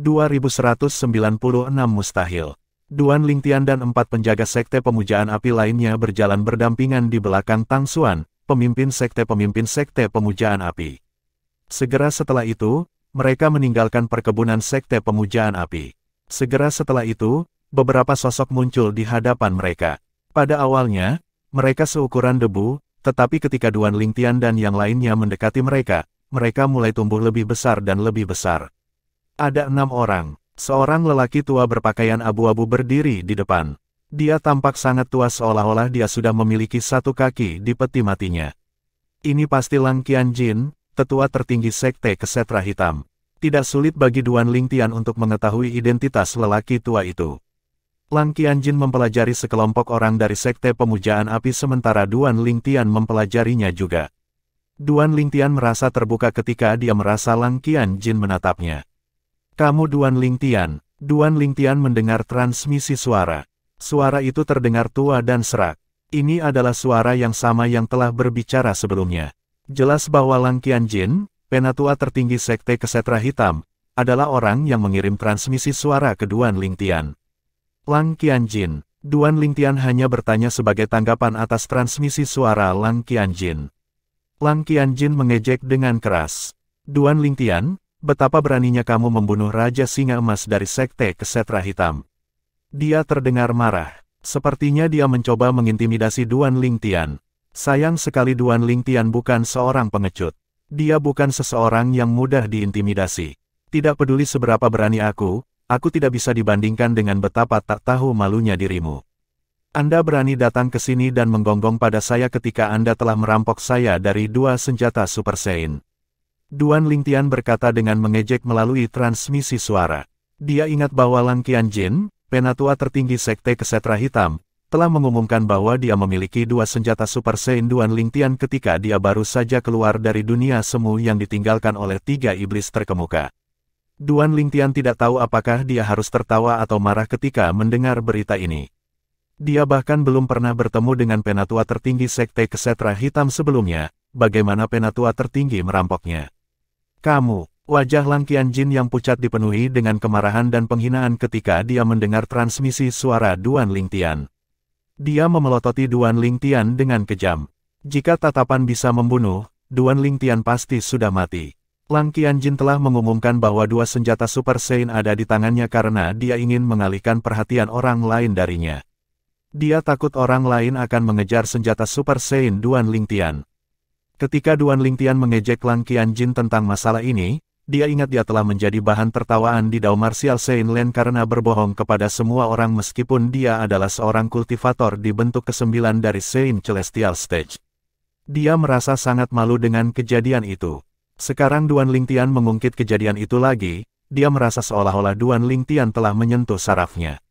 2196 mustahil. Duan Lingtian dan 4 penjaga sekte pemujaan api lainnya berjalan berdampingan di belakang Tang Xuan, pemimpin sekte pemujaan api. Segera setelah itu, mereka meninggalkan perkebunan sekte pemujaan api. Segera setelah itu, beberapa sosok muncul di hadapan mereka. Pada awalnya, mereka seukuran debu, tetapi ketika Duan Lingtian dan yang lainnya mendekati mereka, mereka mulai tumbuh lebih besar dan lebih besar. Ada 6 orang. Seorang lelaki tua berpakaian abu-abu berdiri di depan. Dia tampak sangat tua seolah-olah dia sudah memiliki 1 kaki di peti matinya. Ini pasti Lang Qianjin, tetua tertinggi sekte Kesetra Hitam. Tidak sulit bagi Duan Lingtian untuk mengetahui identitas lelaki tua itu. Lang Qianjin mempelajari sekelompok orang dari sekte pemujaan api sementara Duan Lingtian mempelajarinya juga. Duan Lingtian merasa terbuka ketika dia merasa Lang Qianjin menatapnya. Kamu Duan Lingtian. Duan Lingtian mendengar transmisi suara. Suara itu terdengar tua dan serak. Ini adalah suara yang sama yang telah berbicara sebelumnya. Jelas bahwa Lang Qianjin, penatua tertinggi sekte Kesetra Hitam, adalah orang yang mengirim transmisi suara ke Duan Lingtian. Lang Qianjin. Duan Lingtian hanya bertanya sebagai tanggapan atas transmisi suara Lang Qianjin. Lang Qianjin mengejek dengan keras. Duan Lingtian, betapa beraninya kamu membunuh Raja Singa Emas dari sekte Kesetra Hitam. Dia terdengar marah. Sepertinya dia mencoba mengintimidasi Duan Lingtian. Sayang sekali Duan Lingtian bukan seorang pengecut. Dia bukan seseorang yang mudah diintimidasi. Tidak peduli seberapa berani aku tidak bisa dibandingkan dengan betapa tak tahu malunya dirimu. Anda berani datang ke sini dan menggonggong pada saya ketika Anda telah merampok saya dari 2 senjata Super Saiyan. Duan Lingtian berkata dengan mengejek melalui transmisi suara. Dia ingat bahwa Lang Qianjin, penatua tertinggi sekte Kesetra Hitam, telah mengumumkan bahwa dia memiliki 2 senjata Super Saiyan Duan Lingtian ketika dia baru saja keluar dari dunia semu yang ditinggalkan oleh 3 iblis terkemuka. Duan Lingtian tidak tahu apakah dia harus tertawa atau marah ketika mendengar berita ini. Dia bahkan belum pernah bertemu dengan penatua tertinggi sekte Kesetra Hitam sebelumnya, bagaimana penatua tertinggi merampoknya. Kamu, wajah Lang Qianjin yang pucat dipenuhi dengan kemarahan dan penghinaan ketika dia mendengar transmisi suara Duan Lingtian. Dia memelototi Duan Lingtian dengan kejam. Jika tatapan bisa membunuh, Duan Lingtian pasti sudah mati. Lang Qianjin telah mengumumkan bahwa 2 senjata Super Saiyan ada di tangannya karena dia ingin mengalihkan perhatian orang lain darinya. Dia takut orang lain akan mengejar senjata Super Saiyan Duan Lingtian. Ketika Duan Lingtian mengejek Lang Qianjin tentang masalah ini, dia ingat dia telah menjadi bahan tertawaan di Dao Martial Saiyan Land karena berbohong kepada semua orang meskipun dia adalah seorang kultivator di bentuk ke-9 dari Saiyan Celestial Stage. Dia merasa sangat malu dengan kejadian itu. Sekarang Duan Lingtian mengungkit kejadian itu lagi, dia merasa seolah-olah Duan Lingtian telah menyentuh sarafnya.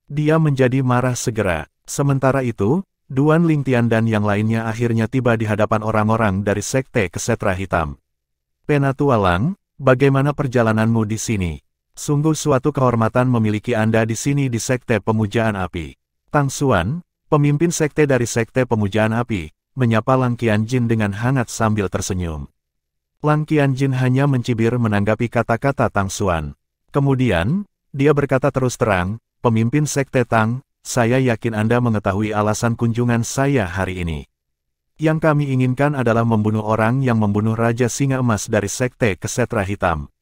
Dia menjadi marah segera. Sementara itu, Duan Lingtian dan yang lainnya akhirnya tiba di hadapan orang-orang dari sekte Kesetra Hitam. Penatua Lang, bagaimana perjalananmu di sini? Sungguh suatu kehormatan memiliki Anda di sini di sekte pemujaan api. Tang Xuan, pemimpin sekte dari sekte pemujaan api, menyapa Lang Qianjin dengan hangat sambil tersenyum. Lang Qianjin hanya mencibir menanggapi kata-kata Tang Xuan. Kemudian, dia berkata terus terang, pemimpin sekte Tang, saya yakin Anda mengetahui alasan kunjungan saya hari ini. Yang kami inginkan adalah membunuh orang yang membunuh Raja Singa Emas dari sekte Kesetra Hitam.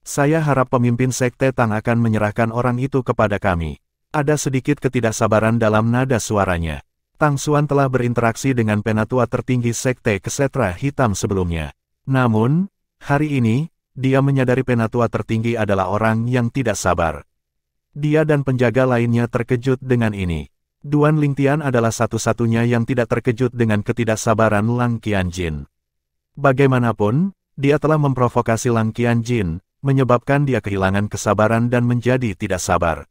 Saya harap pemimpin sekte Tang akan menyerahkan orang itu kepada kami. Ada sedikit ketidaksabaran dalam nada suaranya. Tang Xuan telah berinteraksi dengan penatua tertinggi sekte Kesetra Hitam sebelumnya. Namun, hari ini, dia menyadari penatua tertinggi adalah orang yang tidak sabar. Dia dan penjaga lainnya terkejut dengan ini. Duan Lingtian adalah satu-satunya yang tidak terkejut dengan ketidaksabaran Lang Qianjin. Bagaimanapun, dia telah memprovokasi Lang Qianjin, menyebabkan dia kehilangan kesabaran dan menjadi tidak sabar.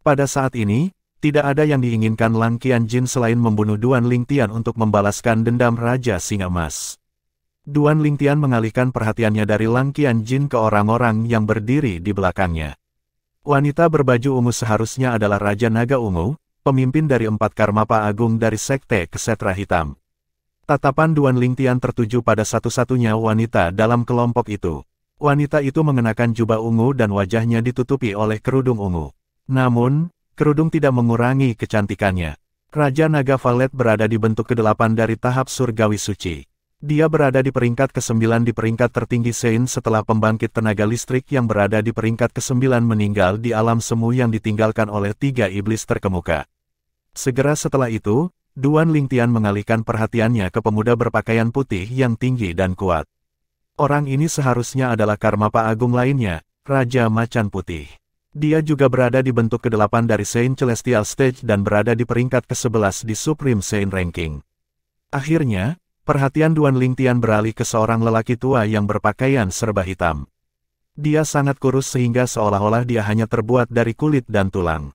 Pada saat ini, tidak ada yang diinginkan Lang Qianjin selain membunuh Duan Lingtian untuk membalaskan dendam Raja Singa Emas. Duan Lingtian mengalihkan perhatiannya dari Lang Qianjin ke orang-orang yang berdiri di belakangnya. Wanita berbaju ungu seharusnya adalah Raja Naga Ungu, pemimpin dari 4 Karmapa Agung dari sekte Kesetra Hitam. Tatapan Duan Lingtian tertuju pada satu-satunya wanita dalam kelompok itu. Wanita itu mengenakan jubah ungu dan wajahnya ditutupi oleh kerudung ungu. Namun, kerudung tidak mengurangi kecantikannya. Raja Naga Valet berada di bentuk ke-8 dari tahap surgawi suci. Dia berada di peringkat ke-9 di peringkat tertinggi Sein setelah pembangkit tenaga listrik yang berada di peringkat ke-9 meninggal di alam semu yang ditinggalkan oleh 3 iblis terkemuka. Segera setelah itu, Duan Lingtian mengalihkan perhatiannya ke pemuda berpakaian putih yang tinggi dan kuat. Orang ini seharusnya adalah Karmapa Agung lainnya, Raja Macan Putih. Dia juga berada di bentuk ke-8 dari Sein Celestial Stage dan berada di peringkat ke-11 di Supreme Sein Ranking. Akhirnya, perhatian Duan Lingtian beralih ke seorang lelaki tua yang berpakaian serba hitam. Dia sangat kurus sehingga seolah-olah dia hanya terbuat dari kulit dan tulang.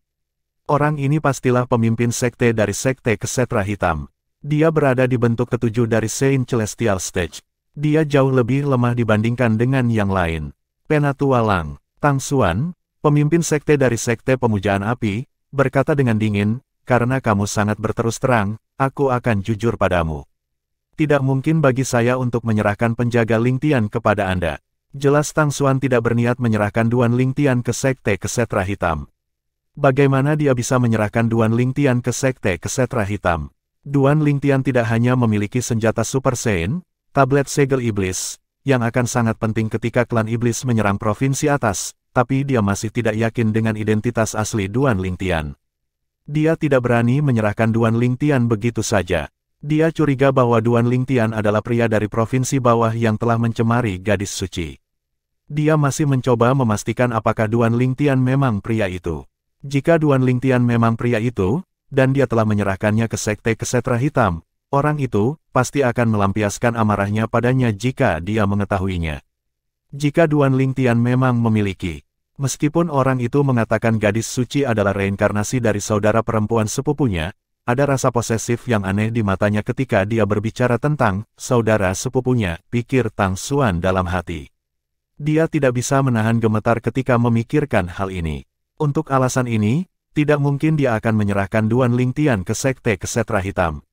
Orang ini pastilah pemimpin sekte dari sekte Kesetra Hitam. Dia berada di bentuk ke-7 dari Sein Celestial Stage. Dia jauh lebih lemah dibandingkan dengan yang lain. Penatua Lang, Tang Xuan, pemimpin sekte dari sekte Pemujaan Api, berkata dengan dingin, karena kamu sangat berterus terang, aku akan jujur padamu. Tidak mungkin bagi saya untuk menyerahkan penjaga Lingtian kepada Anda. Jelas Tang Xuan tidak berniat menyerahkan Duan Lingtian ke sekte Kesetra Hitam. Bagaimana dia bisa menyerahkan Duan Lingtian ke sekte Kesetra Hitam? Duan Lingtian tidak hanya memiliki senjata Super Sein, tablet segel iblis, yang akan sangat penting ketika klan iblis menyerang provinsi atas, tapi dia masih tidak yakin dengan identitas asli Duan Lingtian. Dia tidak berani menyerahkan Duan Lingtian begitu saja. Dia curiga bahwa Duan Lingtian adalah pria dari provinsi bawah yang telah mencemari gadis suci. Dia masih mencoba memastikan apakah Duan Lingtian memang pria itu. Jika Duan Lingtian memang pria itu, dan dia telah menyerahkannya ke sekte Kesetra Hitam, orang itu pasti akan melampiaskan amarahnya padanya jika dia mengetahuinya. Jika Duan Lingtian memang memiliki, meskipun orang itu mengatakan gadis suci adalah reinkarnasi dari saudara perempuan sepupunya, ada rasa posesif yang aneh di matanya ketika dia berbicara tentang saudara sepupunya, pikir Tang Xuan dalam hati. Dia tidak bisa menahan gemetar ketika memikirkan hal ini. Untuk alasan ini, tidak mungkin dia akan menyerahkan Duan Lingtian ke sekte Kesetra Hitam.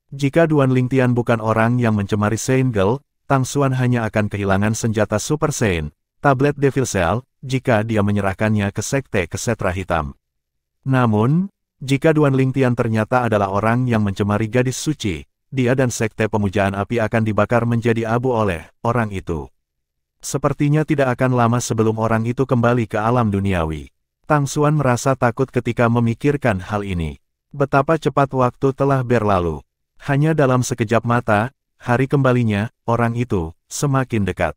Jika Duan Lingtian bukan orang yang mencemari Sein Girl, Tang Xuan hanya akan kehilangan senjata Super Sein, tablet Devil Cell, jika dia menyerahkannya ke sekte Kesetra Hitam. Namun, jika Duan Lingtian ternyata adalah orang yang mencemari gadis suci, dia dan sekte Pemujaan Api akan dibakar menjadi abu oleh orang itu. Sepertinya tidak akan lama sebelum orang itu kembali ke alam duniawi. Tang Xuan merasa takut ketika memikirkan hal ini. Betapa cepat waktu telah berlalu. Hanya dalam sekejap mata, hari kembalinya, orang itu, semakin dekat.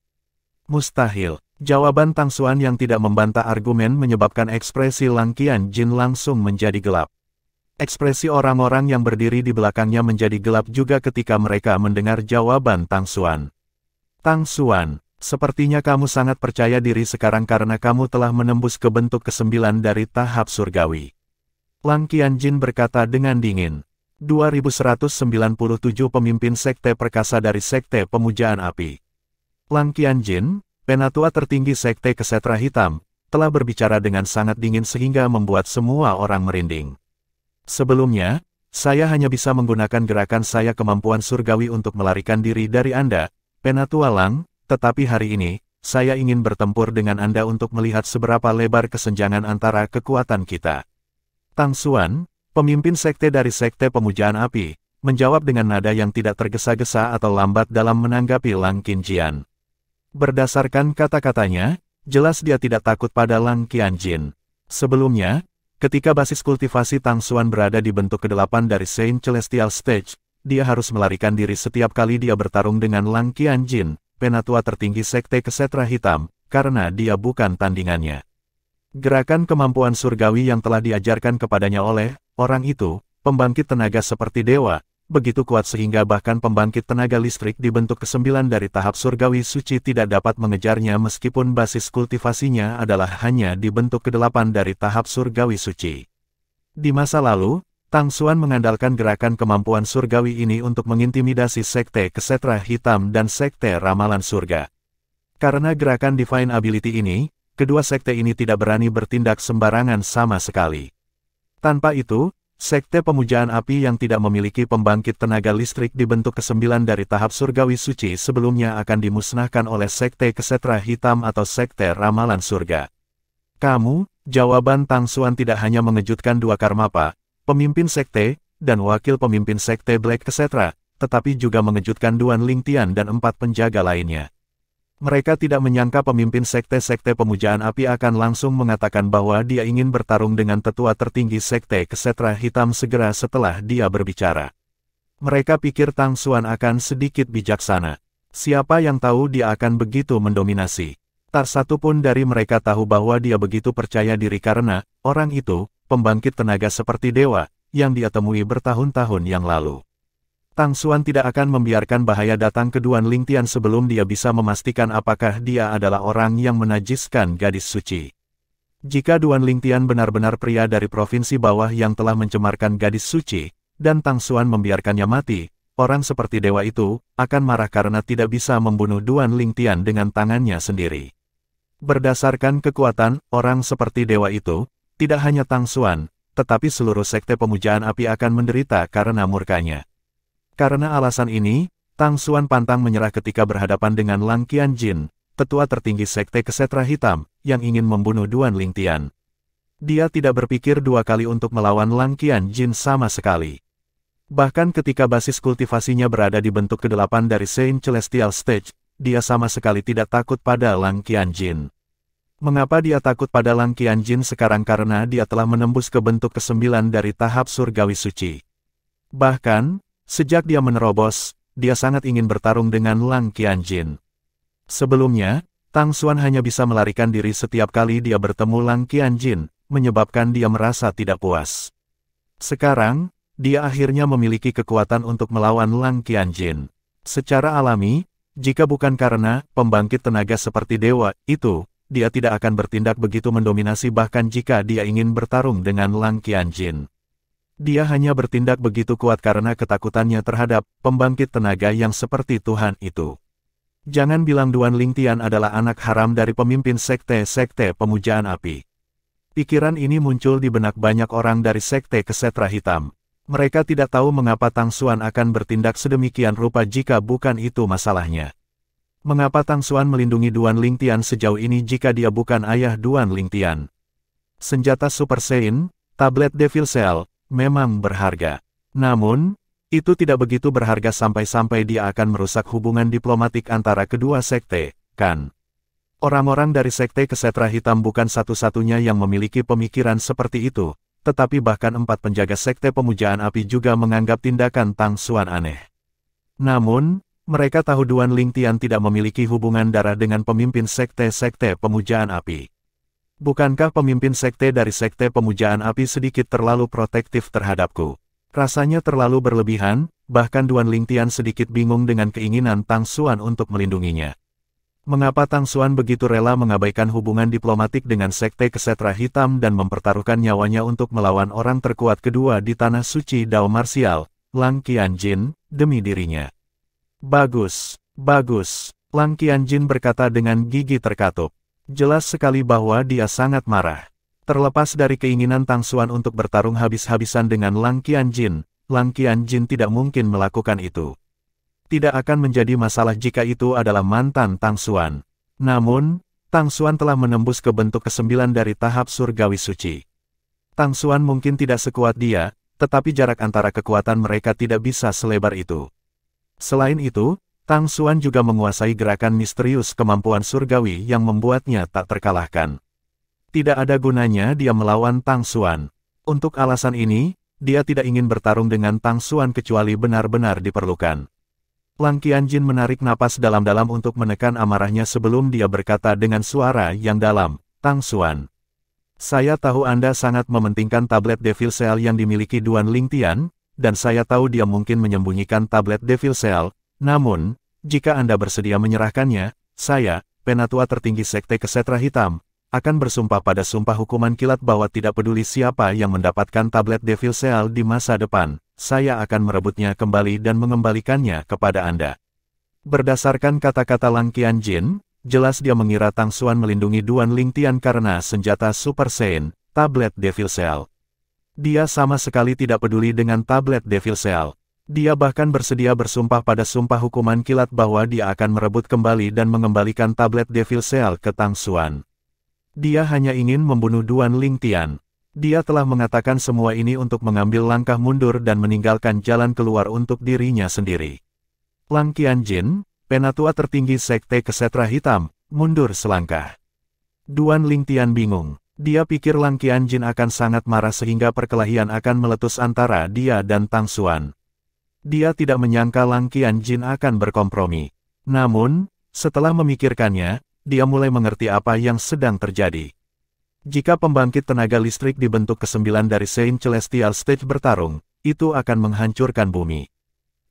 Mustahil. Jawaban Tang Xuan yang tidak membantah argumen menyebabkan ekspresi Lang Qianjin langsung menjadi gelap. Ekspresi orang-orang yang berdiri di belakangnya menjadi gelap juga ketika mereka mendengar jawaban Tang Xuan. Tang Xuan, sepertinya kamu sangat percaya diri sekarang karena kamu telah menembus ke bentuk ke-9 dari tahap surgawi. Lang Qianjin berkata dengan dingin. 2197 pemimpin sekte perkasa dari sekte Pemujaan Api. Lang Qianjin, penatua tertinggi sekte Kesetra Hitam, telah berbicara dengan sangat dingin sehingga membuat semua orang merinding. Sebelumnya, saya hanya bisa menggunakan gerakan saya kemampuan surgawi untuk melarikan diri dari Anda, Penatua Lang, tetapi hari ini, saya ingin bertempur dengan Anda untuk melihat seberapa lebar kesenjangan antara kekuatan kita. Tang Xuan, pemimpin sekte dari sekte Pemujaan Api, menjawab dengan nada yang tidak tergesa-gesa atau lambat dalam menanggapi Lang Qianjian. Berdasarkan kata-katanya, jelas dia tidak takut pada Lang Qianjin. Sebelumnya, ketika basis kultivasi Tang Xuan berada di bentuk ke-8 dari Sein Celestial Stage, dia harus melarikan diri setiap kali dia bertarung dengan Lang Qianjin, penatua tertinggi sekte Kesetra Hitam, karena dia bukan tandingannya. Gerakan kemampuan surgawi yang telah diajarkan kepadanya oleh orang itu, pembangkit tenaga seperti dewa, begitu kuat sehingga bahkan pembangkit tenaga listrik di bentuk ke-9 dari tahap surgawi suci tidak dapat mengejarnya meskipun basis kultivasinya adalah hanya di bentuk ke-8 dari tahap surgawi suci. Di masa lalu, Tang Xuan mengandalkan gerakan kemampuan surgawi ini untuk mengintimidasi sekte Kesetra Hitam dan sekte Ramalan Surga. Karena gerakan Divine Ability ini, kedua sekte ini tidak berani bertindak sembarangan sama sekali. Tanpa itu, Sekte Pemujaan Api yang tidak memiliki pembangkit tenaga listrik di bentuk ke-9 dari tahap surgawi suci sebelumnya akan dimusnahkan oleh Sekte Kesetra Hitam atau Sekte Ramalan Surga. Kamu, jawaban Tang Xuan tidak hanya mengejutkan dua Karmapa, pemimpin sekte, dan wakil pemimpin sekte Black Kesetra, tetapi juga mengejutkan Duan Lingtian dan 4 penjaga lainnya. Mereka tidak menyangka pemimpin sekte-sekte Pemujaan Api akan langsung mengatakan bahwa dia ingin bertarung dengan tetua tertinggi Sekte Kesetra Hitam segera setelah dia berbicara. Mereka pikir Tang Xuan akan sedikit bijaksana. Siapa yang tahu dia akan begitu mendominasi. Tak satu pun dari mereka tahu bahwa dia begitu percaya diri karena orang itu, pembangkit tenaga seperti dewa, yang dia temui bertahun-tahun yang lalu. Tang Xuan tidak akan membiarkan bahaya datang ke Duan Lingtian sebelum dia bisa memastikan apakah dia adalah orang yang menajiskan gadis suci. Jika Duan Lingtian benar-benar pria dari provinsi bawah yang telah mencemarkan gadis suci, dan Tang Xuan membiarkannya mati, orang seperti dewa itu akan marah karena tidak bisa membunuh Duan Lingtian dengan tangannya sendiri. Berdasarkan kekuatan orang seperti dewa itu, tidak hanya Tang Xuan, tetapi seluruh sekte Pemujaan Api akan menderita karena murkanya. Karena alasan ini, Tang Xuan pantang menyerah ketika berhadapan dengan Lang Qianjin, tetua tertinggi Sekte Kesetra Hitam, yang ingin membunuh Duan Lingtian. Dia tidak berpikir dua kali untuk melawan Lang Qianjin sama sekali. Bahkan ketika basis kultivasinya berada di bentuk ke-8 dari Saint Celestial Stage, dia sama sekali tidak takut pada Lang Qianjin. Mengapa dia takut pada Lang Qianjin sekarang? Karena dia telah menembus ke bentuk ke-9 dari tahap surgawi suci. Bahkan, sejak dia menerobos, dia sangat ingin bertarung dengan Lang Qianjin. Sebelumnya, Tang Xuan hanya bisa melarikan diri setiap kali dia bertemu Lang Qianjin, menyebabkan dia merasa tidak puas. Sekarang, dia akhirnya memiliki kekuatan untuk melawan Lang Qianjin. Secara alami, jika bukan karena pembangkit tenaga seperti dewa itu, dia tidak akan bertindak begitu mendominasi bahkan jika dia ingin bertarung dengan Lang Qianjin. Dia hanya bertindak begitu kuat karena ketakutannya terhadap pembangkit tenaga yang seperti Tuhan itu. Jangan bilang Duan Lingtian adalah anak haram dari pemimpin sekte-sekte Pemujaan Api. Pikiran ini muncul di benak banyak orang dari Sekte Kesetra Hitam. Mereka tidak tahu mengapa Tang Xuan akan bertindak sedemikian rupa jika bukan itu masalahnya. Mengapa Tang Xuan melindungi Duan Lingtian sejauh ini jika dia bukan ayah Duan Lingtian? Senjata Super Saiyan, tablet Devil Cell, memang berharga. Namun, itu tidak begitu berharga sampai-sampai dia akan merusak hubungan diplomatik antara kedua sekte, kan? Orang-orang dari Sekte Kesetra Hitam bukan satu-satunya yang memiliki pemikiran seperti itu, tetapi bahkan 4 penjaga Sekte Pemujaan Api juga menganggap tindakan Tang Xuan aneh. Namun, mereka tahu Duan Lingtian tidak memiliki hubungan darah dengan pemimpin sekte-sekte Pemujaan Api. Bukankah pemimpin sekte dari Sekte Pemujaan Api sedikit terlalu protektif terhadapku? Rasanya terlalu berlebihan, bahkan Duan Lingtian sedikit bingung dengan keinginan Tang Xuan untuk melindunginya. Mengapa Tang Xuan begitu rela mengabaikan hubungan diplomatik dengan Sekte Kesetra Hitam dan mempertaruhkan nyawanya untuk melawan orang terkuat kedua di tanah suci Dao Martial, Lang Qianjin, demi dirinya? Bagus, bagus, Lang Qianjin berkata dengan gigi terkatup. Jelas sekali bahwa dia sangat marah. Terlepas dari keinginan Tang Xuan untuk bertarung habis-habisan dengan Lang Qianjin tidak mungkin melakukan itu. Tidak akan menjadi masalah jika itu adalah mantan Tang Xuan. Namun, Tang Xuan telah menembus ke bentuk ke-9 dari tahap surgawi suci. Tang Xuan mungkin tidak sekuat dia, tetapi jarak antara kekuatan mereka tidak bisa selebar itu. Selain itu, Tang Xuan juga menguasai gerakan misterius kemampuan surgawi yang membuatnya tak terkalahkan. Tidak ada gunanya dia melawan Tang Xuan. Untuk alasan ini, dia tidak ingin bertarung dengan Tang Xuan kecuali benar-benar diperlukan. Lang Qianjin menarik napas dalam-dalam untuk menekan amarahnya sebelum dia berkata dengan suara yang dalam, Tang Xuan. Saya tahu Anda sangat mementingkan tablet Devil Cell yang dimiliki Duan Lingtian, dan saya tahu dia mungkin menyembunyikan tablet Devil Cell. Namun, jika Anda bersedia menyerahkannya, saya, penatua tertinggi Sekte Kesetra Hitam, akan bersumpah pada sumpah hukuman kilat bahwa tidak peduli siapa yang mendapatkan tablet Devil Cell di masa depan, saya akan merebutnya kembali dan mengembalikannya kepada Anda. Berdasarkan kata-kata Lang Qianjin, jelas dia mengira Tang Xuan melindungi Duan Lingtian karena senjata Super Saiyan, tablet Devil Cell. Dia sama sekali tidak peduli dengan tablet Devil Shell. Dia bahkan bersedia bersumpah pada sumpah hukuman kilat bahwa dia akan merebut kembali dan mengembalikan tablet Devil Shell ke Tang Xuan. Dia hanya ingin membunuh Duan Lingtian. Dia telah mengatakan semua ini untuk mengambil langkah mundur dan meninggalkan jalan keluar untuk dirinya sendiri. Lang Qianjin, penatua tertinggi Sekte Kesetra Hitam, mundur selangkah. Duan Lingtian bingung. Dia pikir Lang Qianjin akan sangat marah sehingga perkelahian akan meletus antara dia dan Tang Xuan. Dia tidak menyangka Lang Qianjin akan berkompromi. Namun, setelah memikirkannya, dia mulai mengerti apa yang sedang terjadi. Jika pembangkit tenaga listrik dibentuk ke-9 dari Saint Celestial Stage bertarung, itu akan menghancurkan bumi.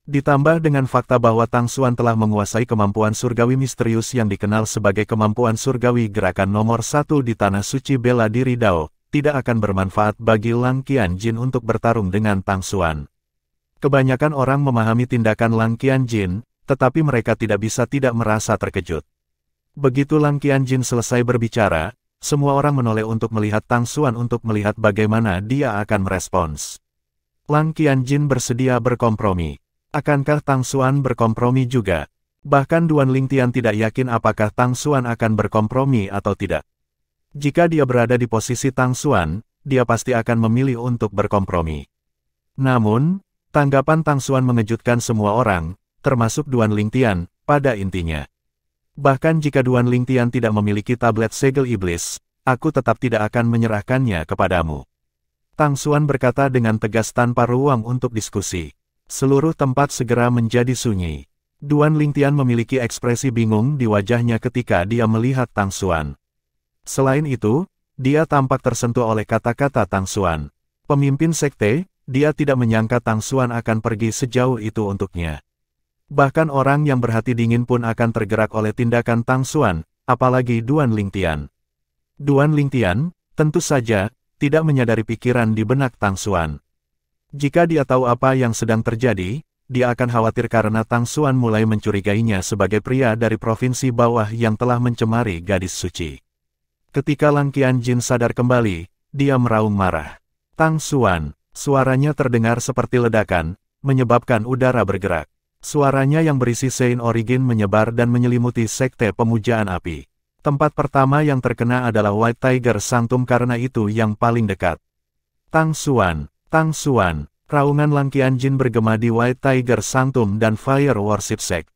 Ditambah dengan fakta bahwa Tang Xuan telah menguasai kemampuan surgawi misterius yang dikenal sebagai kemampuan surgawi gerakan nomor 1 di Tanah Suci Bela Diri Dao, tidak akan bermanfaat bagi Lang Qianjin untuk bertarung dengan Tang Xuan. Kebanyakan orang memahami tindakan Lang Qianjin, tetapi mereka tidak bisa tidak merasa terkejut. Begitu Lang Qianjin selesai berbicara, semua orang menoleh untuk melihat Tang Xuan untuk melihat bagaimana dia akan merespons. Lang Qianjin bersedia berkompromi. Akankah Tang Xuan berkompromi juga? Bahkan Duan Lingtian tidak yakin apakah Tang Xuan akan berkompromi atau tidak. Jika dia berada di posisi Tang Xuan, dia pasti akan memilih untuk berkompromi. Namun, tanggapan Tang Xuan mengejutkan semua orang, termasuk Duan Lingtian, pada intinya. Bahkan jika Duan Lingtian tidak memiliki tablet segel iblis, aku tetap tidak akan menyerahkannya kepadamu. Tang Xuan berkata dengan tegas tanpa ruang untuk diskusi. Seluruh tempat segera menjadi sunyi. Duan Lingtian memiliki ekspresi bingung di wajahnya ketika dia melihat Tang Xuan. Selain itu, dia tampak tersentuh oleh kata-kata Tang Xuan. Pemimpin sekte, dia tidak menyangka Tang Xuan akan pergi sejauh itu untuknya. Bahkan orang yang berhati dingin pun akan tergerak oleh tindakan Tang Xuan, apalagi Duan Lingtian. Duan Lingtian, tentu saja, tidak menyadari pikiran di benak Tang Xuan. Jika dia tahu apa yang sedang terjadi, dia akan khawatir karena Tang Xuan mulai mencurigainya sebagai pria dari provinsi bawah yang telah mencemari gadis suci. Ketika Lang Qianjin sadar kembali, dia meraung marah. Tang Xuan, suaranya terdengar seperti ledakan, menyebabkan udara bergerak. Suaranya yang berisi Saint Origin menyebar dan menyelimuti Sekte Pemujaan Api. Tempat pertama yang terkena adalah White Tiger Sanctum karena itu yang paling dekat. Tang Xuan. Tang Xuan, raungan Lang Qianjin bergema di White Tiger Sanctum dan Fire Worship Sect.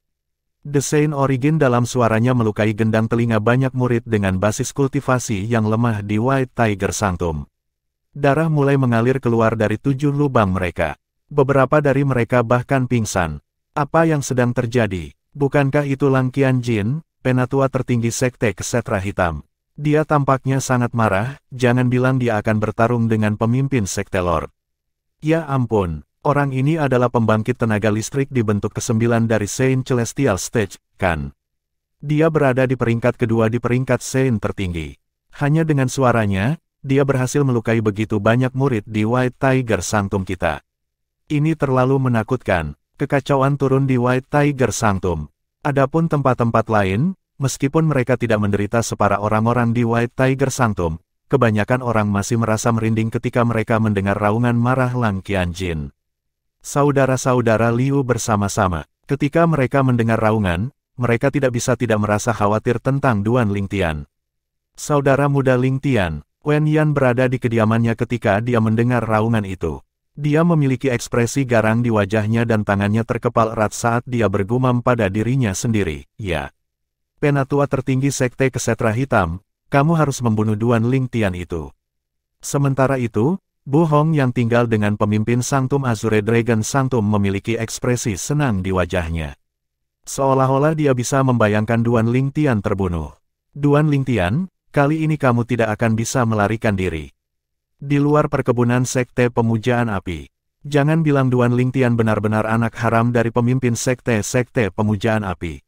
The Saint Origin dalam suaranya melukai gendang telinga banyak murid dengan basis kultivasi yang lemah di White Tiger Sanctum. Darah mulai mengalir keluar dari 7 lubang mereka. Beberapa dari mereka bahkan pingsan. Apa yang sedang terjadi? Bukankah itu Lang Qianjin, penatua tertinggi Sekte Kesetra Hitam? Dia tampaknya sangat marah, jangan bilang dia akan bertarung dengan pemimpin Sekte Lord. Ya ampun, orang ini adalah pembangkit tenaga listrik dibentuk ke-9 dari Saint Celestial Stage, kan? Dia berada di peringkat kedua di peringkat Saint tertinggi. Hanya dengan suaranya, dia berhasil melukai begitu banyak murid di White Tiger Sanctum kita. Ini terlalu menakutkan, kekacauan turun di White Tiger Sanctum. Adapun tempat-tempat lain, meskipun mereka tidak menderita separah orang-orang di White Tiger Sanctum, kebanyakan orang masih merasa merinding ketika mereka mendengar raungan marah Lang Qianjin. Saudara-saudara Liu bersama-sama. Ketika mereka mendengar raungan, mereka tidak bisa tidak merasa khawatir tentang Duan Lingtian. Saudara muda Lingtian, Wen Yan berada di kediamannya ketika dia mendengar raungan itu. Dia memiliki ekspresi garang di wajahnya dan tangannya terkepal erat saat dia bergumam pada dirinya sendiri, ya. Penatua tertinggi Sekte Kesetra Hitam, kamu harus membunuh Duan Lingtian itu. Sementara itu, Bu Hong yang tinggal dengan pemimpin Sanctum Azure Dragon Sanctum memiliki ekspresi senang di wajahnya. Seolah-olah dia bisa membayangkan Duan Lingtian terbunuh. Duan Lingtian, kali ini kamu tidak akan bisa melarikan diri. Di luar perkebunan Sekte Pemujaan Api. Jangan bilang Duan Lingtian benar-benar anak haram dari pemimpin Sekte Pemujaan Api.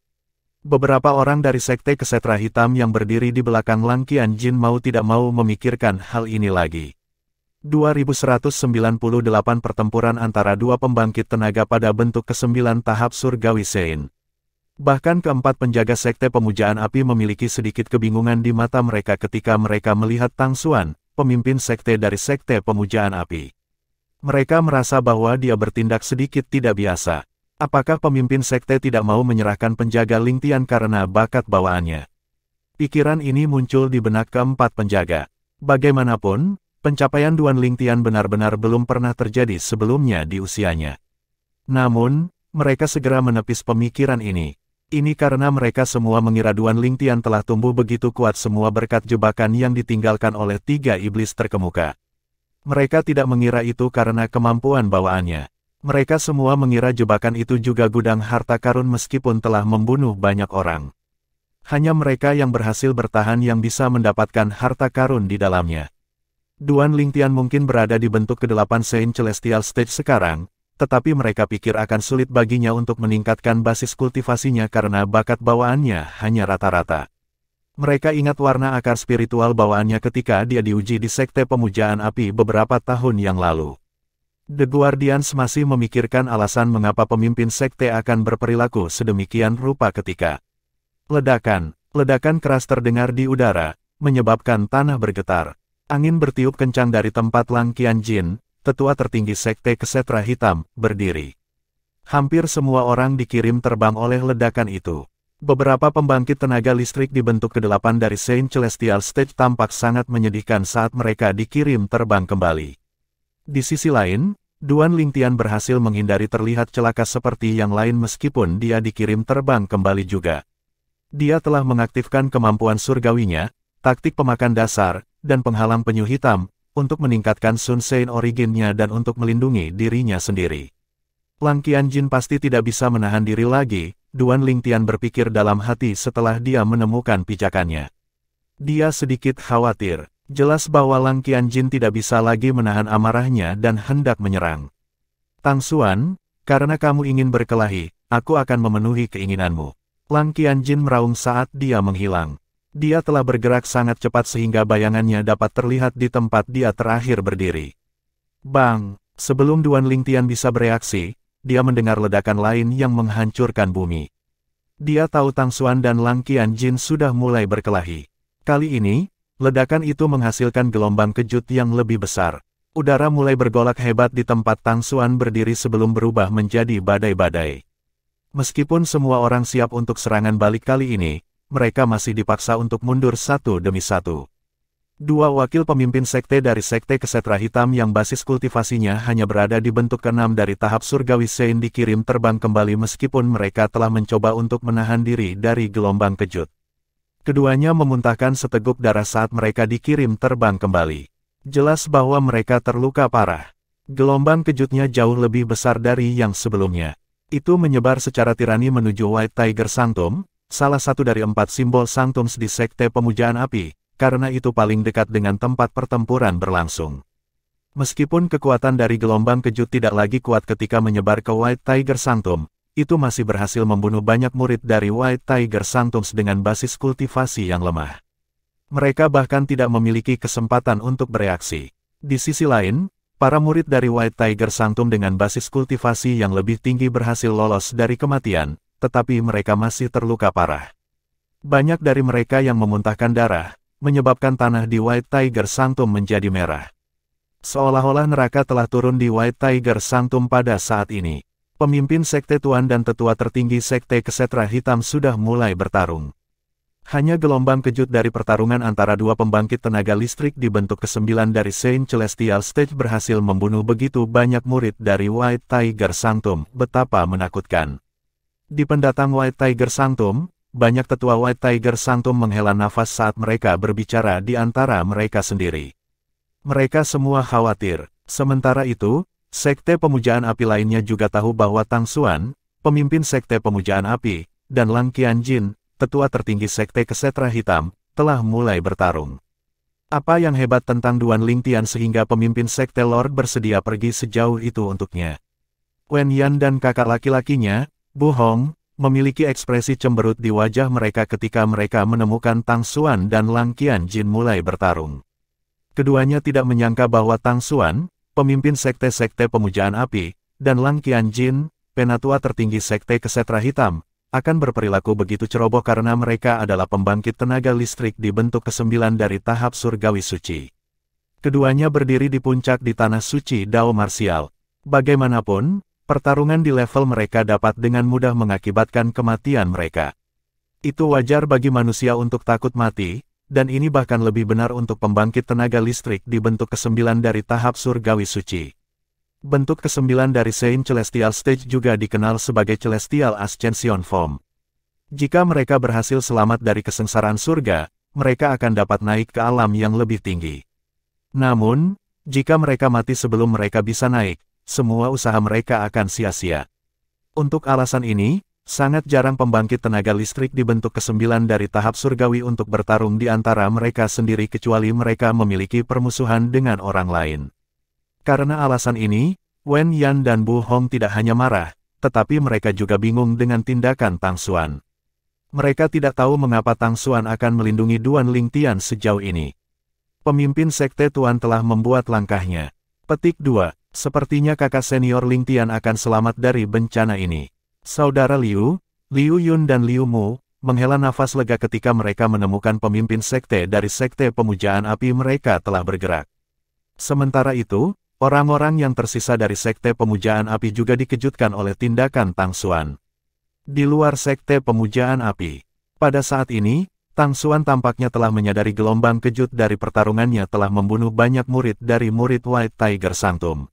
Beberapa orang dari Sekte Kesetra Hitam yang berdiri di belakang Lang Qianjin mau tidak mau memikirkan hal ini lagi. 2198 pertempuran antara dua pembangkit tenaga pada bentuk ke-9 tahap surgawi Saint. Bahkan keempat penjaga Sekte Pemujaan Api memiliki sedikit kebingungan di mata mereka ketika mereka melihat Tang Xuan, pemimpin sekte dari Sekte Pemujaan Api. Mereka merasa bahwa dia bertindak sedikit tidak biasa. Apakah pemimpin sekte tidak mau menyerahkan penjaga Lingtian karena bakat bawaannya? Pikiran ini muncul di benak keempat penjaga. Bagaimanapun, pencapaian Duan Lingtian benar-benar belum pernah terjadi sebelumnya di usianya. Namun, mereka segera menepis pemikiran ini. Ini karena mereka semua mengira Duan Lingtian telah tumbuh begitu kuat semua berkat jebakan yang ditinggalkan oleh 3 iblis terkemuka. Mereka tidak mengira itu karena kemampuan bawaannya. Mereka semua mengira jebakan itu juga gudang harta karun meskipun telah membunuh banyak orang. Hanya mereka yang berhasil bertahan yang bisa mendapatkan harta karun di dalamnya. Duan Lingtian mungkin berada di bentuk ke-8 Saint Celestial Stage sekarang, tetapi mereka pikir akan sulit baginya untuk meningkatkan basis kultivasinya karena bakat bawaannya hanya rata-rata. Mereka ingat warna akar spiritual bawaannya ketika dia diuji di Sekte Pemujaan Api beberapa tahun yang lalu. The Guardians masih memikirkan alasan mengapa pemimpin sekte akan berperilaku sedemikian rupa ketika ledakan keras terdengar di udara, menyebabkan tanah bergetar. Angin bertiup kencang dari tempat Lang Qianjin, tetua tertinggi Sekte Kesetra Hitam, berdiri. Hampir semua orang dikirim terbang oleh ledakan itu. Beberapa pembangkit tenaga listrik di bentuk ke-8 dari Saint Celestial Stage tampak sangat menyedihkan saat mereka dikirim terbang kembali. Di sisi lain, Duan Lingtian berhasil menghindari terlihat celaka seperti yang lain meskipun dia dikirim terbang kembali juga. Dia telah mengaktifkan kemampuan surgawinya, taktik pemakan dasar, dan penghalang penyu hitam, untuk meningkatkan Sun Sein originnya dan untuk melindungi dirinya sendiri. Lang Qianjin pasti tidak bisa menahan diri lagi, Duan Lingtian berpikir dalam hati setelah dia menemukan pijakannya. Dia sedikit khawatir, jelas bahwa Lang Qianjin tidak bisa lagi menahan amarahnya dan hendak menyerang. Tang Xuan, karena kamu ingin berkelahi, aku akan memenuhi keinginanmu. Lang Qianjin meraung saat dia menghilang. Dia telah bergerak sangat cepat sehingga bayangannya dapat terlihat di tempat dia terakhir berdiri. Bang! Sebelum Duan Lingtian bisa bereaksi, dia mendengar ledakan lain yang menghancurkan bumi. Dia tahu Tang Xuan dan Lang Qianjin sudah mulai berkelahi. Kali ini, ledakan itu menghasilkan gelombang kejut yang lebih besar. Udara mulai bergolak hebat di tempat Tang Xuan berdiri sebelum berubah menjadi badai-badai. Meskipun semua orang siap untuk serangan balik kali ini, mereka masih dipaksa untuk mundur satu demi satu. Dua wakil pemimpin sekte dari Sekte Kesetra Hitam yang basis kultivasinya hanya berada di bentuk ke-6 dari tahap surgawi Sein dikirim terbang kembali meskipun mereka telah mencoba untuk menahan diri dari gelombang kejut. Keduanya memuntahkan seteguk darah saat mereka dikirim terbang kembali. Jelas bahwa mereka terluka parah. Gelombang kejutnya jauh lebih besar dari yang sebelumnya. Itu menyebar secara tirani menuju White Tiger Sanctum, salah satu dari 4 simbol Sanctums di Sekte Pemujaan Api, karena itu paling dekat dengan tempat pertempuran berlangsung. Meskipun kekuatan dari gelombang kejut tidak lagi kuat ketika menyebar ke White Tiger Sanctum, itu masih berhasil membunuh banyak murid dari White Tiger Sanctums dengan basis kultivasi yang lemah. Mereka bahkan tidak memiliki kesempatan untuk bereaksi. Di sisi lain, para murid dari White Tiger Sanctum dengan basis kultivasi yang lebih tinggi berhasil lolos dari kematian, tetapi mereka masih terluka parah. Banyak dari mereka yang memuntahkan darah, menyebabkan tanah di White Tiger Sanctum menjadi merah. Seolah-olah neraka telah turun di White Tiger Sanctum pada saat ini. Pemimpin Sekte Tuan dan tetua tertinggi Sekte Kesetra Hitam sudah mulai bertarung. Hanya gelombang kejut dari pertarungan antara dua pembangkit tenaga listrik di bentuk ke-9 dari Saint Celestial Stage berhasil membunuh begitu banyak murid dari White Tiger Sanctum, betapa menakutkan. Di pendatang White Tiger Sanctum, banyak tetua White Tiger Sanctum menghela nafas saat mereka berbicara di antara mereka sendiri. Mereka semua khawatir. Sementara itu, Sekte Pemujaan Api lainnya juga tahu bahwa Tang Xuan, pemimpin Sekte Pemujaan Api, dan Lang Qianjin, tetua tertinggi Sekte Kesetra Hitam, telah mulai bertarung. Apa yang hebat tentang Duan Lingtian sehingga pemimpin Sekte Lord bersedia pergi sejauh itu untuknya? Wen Yan dan kakak laki-lakinya, Bu Hong, memiliki ekspresi cemberut di wajah mereka ketika mereka menemukan Tang Xuan dan Lang Qianjin mulai bertarung. Keduanya tidak menyangka bahwa Tang Xuan, pemimpin sekte-sekte Pemujaan Api, dan Lang Qianjin, penatua tertinggi Sekte Kesetra Hitam, akan berperilaku begitu ceroboh karena mereka adalah pembangkit tenaga listrik di bentuk ke-9 dari tahap surgawi suci. Keduanya berdiri di puncak di tanah suci Dao marsial. Bagaimanapun, pertarungan di level mereka dapat dengan mudah mengakibatkan kematian mereka. Itu wajar bagi manusia untuk takut mati, dan ini bahkan lebih benar untuk pembangkit tenaga listrik di bentuk ke-9 dari tahap surgawi suci. Bentuk ke-9 dari Saint Celestial Stage juga dikenal sebagai Celestial Ascension Form. Jika mereka berhasil selamat dari kesengsaraan surga, mereka akan dapat naik ke alam yang lebih tinggi. Namun, jika mereka mati sebelum mereka bisa naik, semua usaha mereka akan sia-sia. Untuk alasan ini, sangat jarang pembangkit tenaga listrik di bentuk ke-9 dari tahap surgawi untuk bertarung di antara mereka sendiri kecuali mereka memiliki permusuhan dengan orang lain. Karena alasan ini, Wen Yan dan Bu Hong tidak hanya marah, tetapi mereka juga bingung dengan tindakan Tang Xuan. Mereka tidak tahu mengapa Tang Xuan akan melindungi Duan Lingtian sejauh ini. Pemimpin Sekte Tuan telah membuat langkahnya. Petik 2. Sepertinya kakak senior Lingtian akan selamat dari bencana ini. Saudara Liu, Liu Yun dan Liu Mu, menghela nafas lega ketika mereka menemukan pemimpin sekte dari Sekte Pemujaan Api mereka telah bergerak. Sementara itu, orang-orang yang tersisa dari Sekte Pemujaan Api juga dikejutkan oleh tindakan Tang Xuan. Di luar Sekte Pemujaan Api, pada saat ini, Tang Xuan tampaknya telah menyadari gelombang kejut dari pertarungannya telah membunuh banyak murid dari murid White Tiger Sanctum.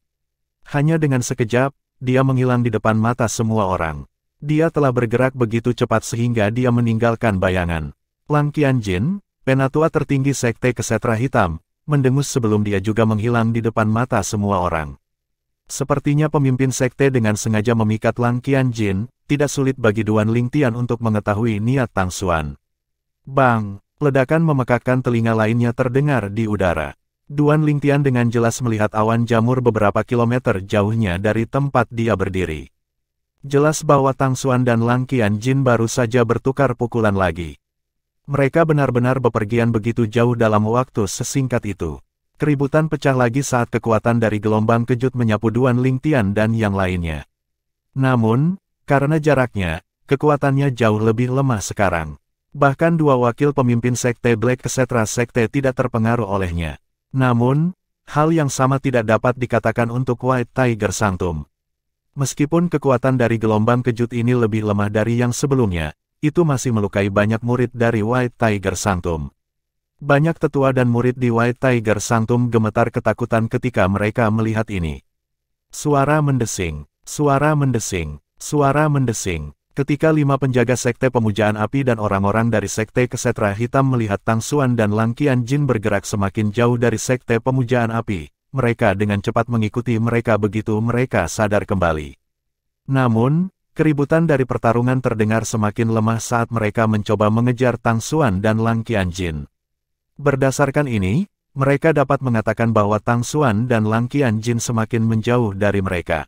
Hanya dengan sekejap, dia menghilang di depan mata semua orang. Dia telah bergerak begitu cepat sehingga dia meninggalkan bayangan. Lang Qianjin, penatua tertinggi Sekte Kesetra Hitam, mendengus sebelum dia juga menghilang di depan mata semua orang. Sepertinya pemimpin sekte dengan sengaja memikat Lang Qianjin, tidak sulit bagi Duan Lingtian untuk mengetahui niat Tang Xuan. Bang! Ledakan memekakkan telinga lainnya terdengar di udara. Duan Lingtian dengan jelas melihat awan jamur beberapa kilometer jauhnya dari tempat dia berdiri. Jelas bahwa Tang Xuan dan Lang Qianjin baru saja bertukar pukulan lagi. Mereka benar-benar bepergian begitu jauh dalam waktu sesingkat itu. Keributan pecah lagi saat kekuatan dari gelombang kejut menyapu Duan Lingtian dan yang lainnya. Namun, karena jaraknya, kekuatannya jauh lebih lemah sekarang. Bahkan dua wakil pemimpin Sekte Black Kesetra Sekte tidak terpengaruh olehnya. Namun, hal yang sama tidak dapat dikatakan untuk White Tiger Sanctum. Meskipun kekuatan dari gelombang kejut ini lebih lemah dari yang sebelumnya, itu masih melukai banyak murid dari White Tiger Sanctum. Banyak tetua dan murid di White Tiger Sanctum gemetar ketakutan ketika mereka melihat ini. Suara mendesing, suara mendesing, suara mendesing. Ketika 5 penjaga Sekte Pemujaan Api dan orang-orang dari Sekte Kesetra Hitam melihat Tang Xuan dan Lang Qianjin bergerak semakin jauh dari Sekte Pemujaan Api, mereka dengan cepat mengikuti mereka begitu mereka sadar kembali. Namun, keributan dari pertarungan terdengar semakin lemah saat mereka mencoba mengejar Tang Xuan dan Lang Qianjin. Berdasarkan ini, mereka dapat mengatakan bahwa Tang Xuan dan Lang Qianjin semakin menjauh dari mereka.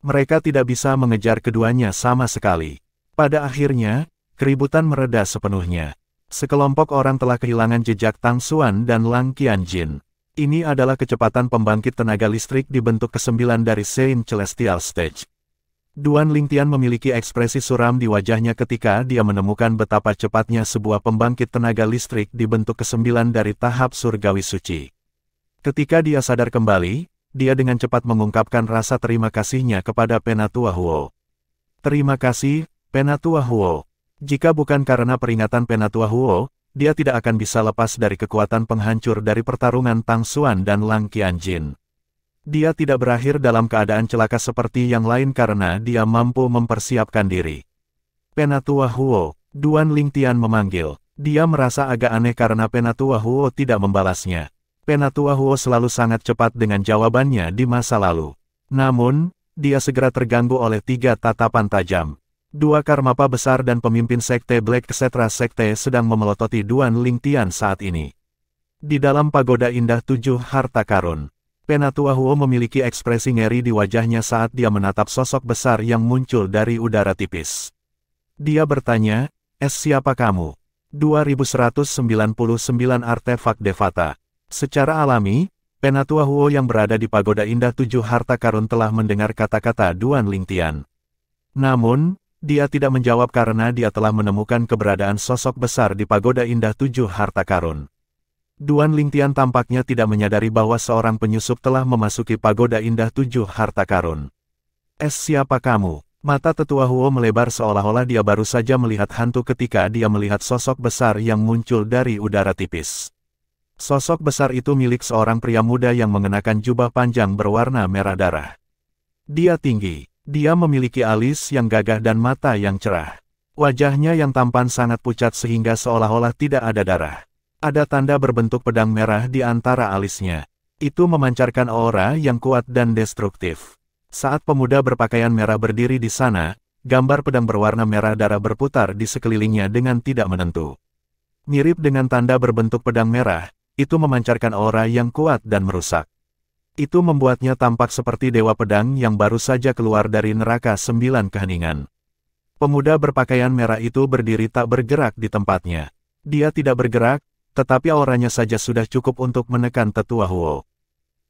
Mereka tidak bisa mengejar keduanya sama sekali. Pada akhirnya, keributan mereda sepenuhnya. Sekelompok orang telah kehilangan jejak Tang Xuan dan Lang Qianjin. Ini adalah kecepatan pembangkit tenaga listrik di bentuk ke-9 dari Saint Celestial Stage. Duan Lingtian memiliki ekspresi suram di wajahnya ketika dia menemukan betapa cepatnya sebuah pembangkit tenaga listrik di bentuk ke-9 dari tahap surgawi suci. Ketika dia sadar kembali, dia dengan cepat mengungkapkan rasa terima kasihnya kepada Penatua Huo. Terima kasih, Penatua Huo. Jika bukan karena peringatan Penatua Huo, dia tidak akan bisa lepas dari kekuatan penghancur dari pertarungan Tang Xuan dan Lang Qianjin. Dia tidak berakhir dalam keadaan celaka seperti yang lain karena dia mampu mempersiapkan diri. Penatua Huo, Duan Lingtian memanggil. Dia merasa agak aneh karena Penatua Huo tidak membalasnya. Penatua Huo selalu sangat cepat dengan jawabannya di masa lalu. Namun, dia segera terganggu oleh 3 tatapan tajam. 2 karmapa besar dan pemimpin Sekte Black Kesetra Sekte sedang memelototi Duan Lingtian saat ini. Di dalam pagoda indah 7 harta karun, Penatua Huo memiliki ekspresi ngeri di wajahnya saat dia menatap sosok besar yang muncul dari udara tipis. Dia bertanya, siapa kamu? 2199 artefak Devata. Secara alami, Penatua Huo yang berada di pagoda indah 7 harta karun telah mendengar kata-kata Duan Lingtian. Namun, dia tidak menjawab karena dia telah menemukan keberadaan sosok besar di pagoda indah 7 harta karun. Duan Lingtian tampaknya tidak menyadari bahwa seorang penyusup telah memasuki pagoda indah 7 harta karun. Siapa kamu? Mata tetua Huo melebar seolah-olah dia baru saja melihat hantu ketika dia melihat sosok besar yang muncul dari udara tipis. Sosok besar itu milik seorang pria muda yang mengenakan jubah panjang berwarna merah darah. Dia tinggi. Dia memiliki alis yang gagah dan mata yang cerah. Wajahnya yang tampan sangat pucat sehingga seolah-olah tidak ada darah. Ada tanda berbentuk pedang merah di antara alisnya. Itu memancarkan aura yang kuat dan destruktif. Saat pemuda berpakaian merah berdiri di sana, gambar pedang berwarna merah darah berputar di sekelilingnya dengan tidak menentu. Mirip dengan tanda berbentuk pedang merah, itu memancarkan aura yang kuat dan merusak. Itu membuatnya tampak seperti dewa pedang yang baru saja keluar dari neraka 9 keheningan. Pemuda berpakaian merah itu berdiri tak bergerak di tempatnya. Dia tidak bergerak, tetapi auranya saja sudah cukup untuk menekan tetua Huo.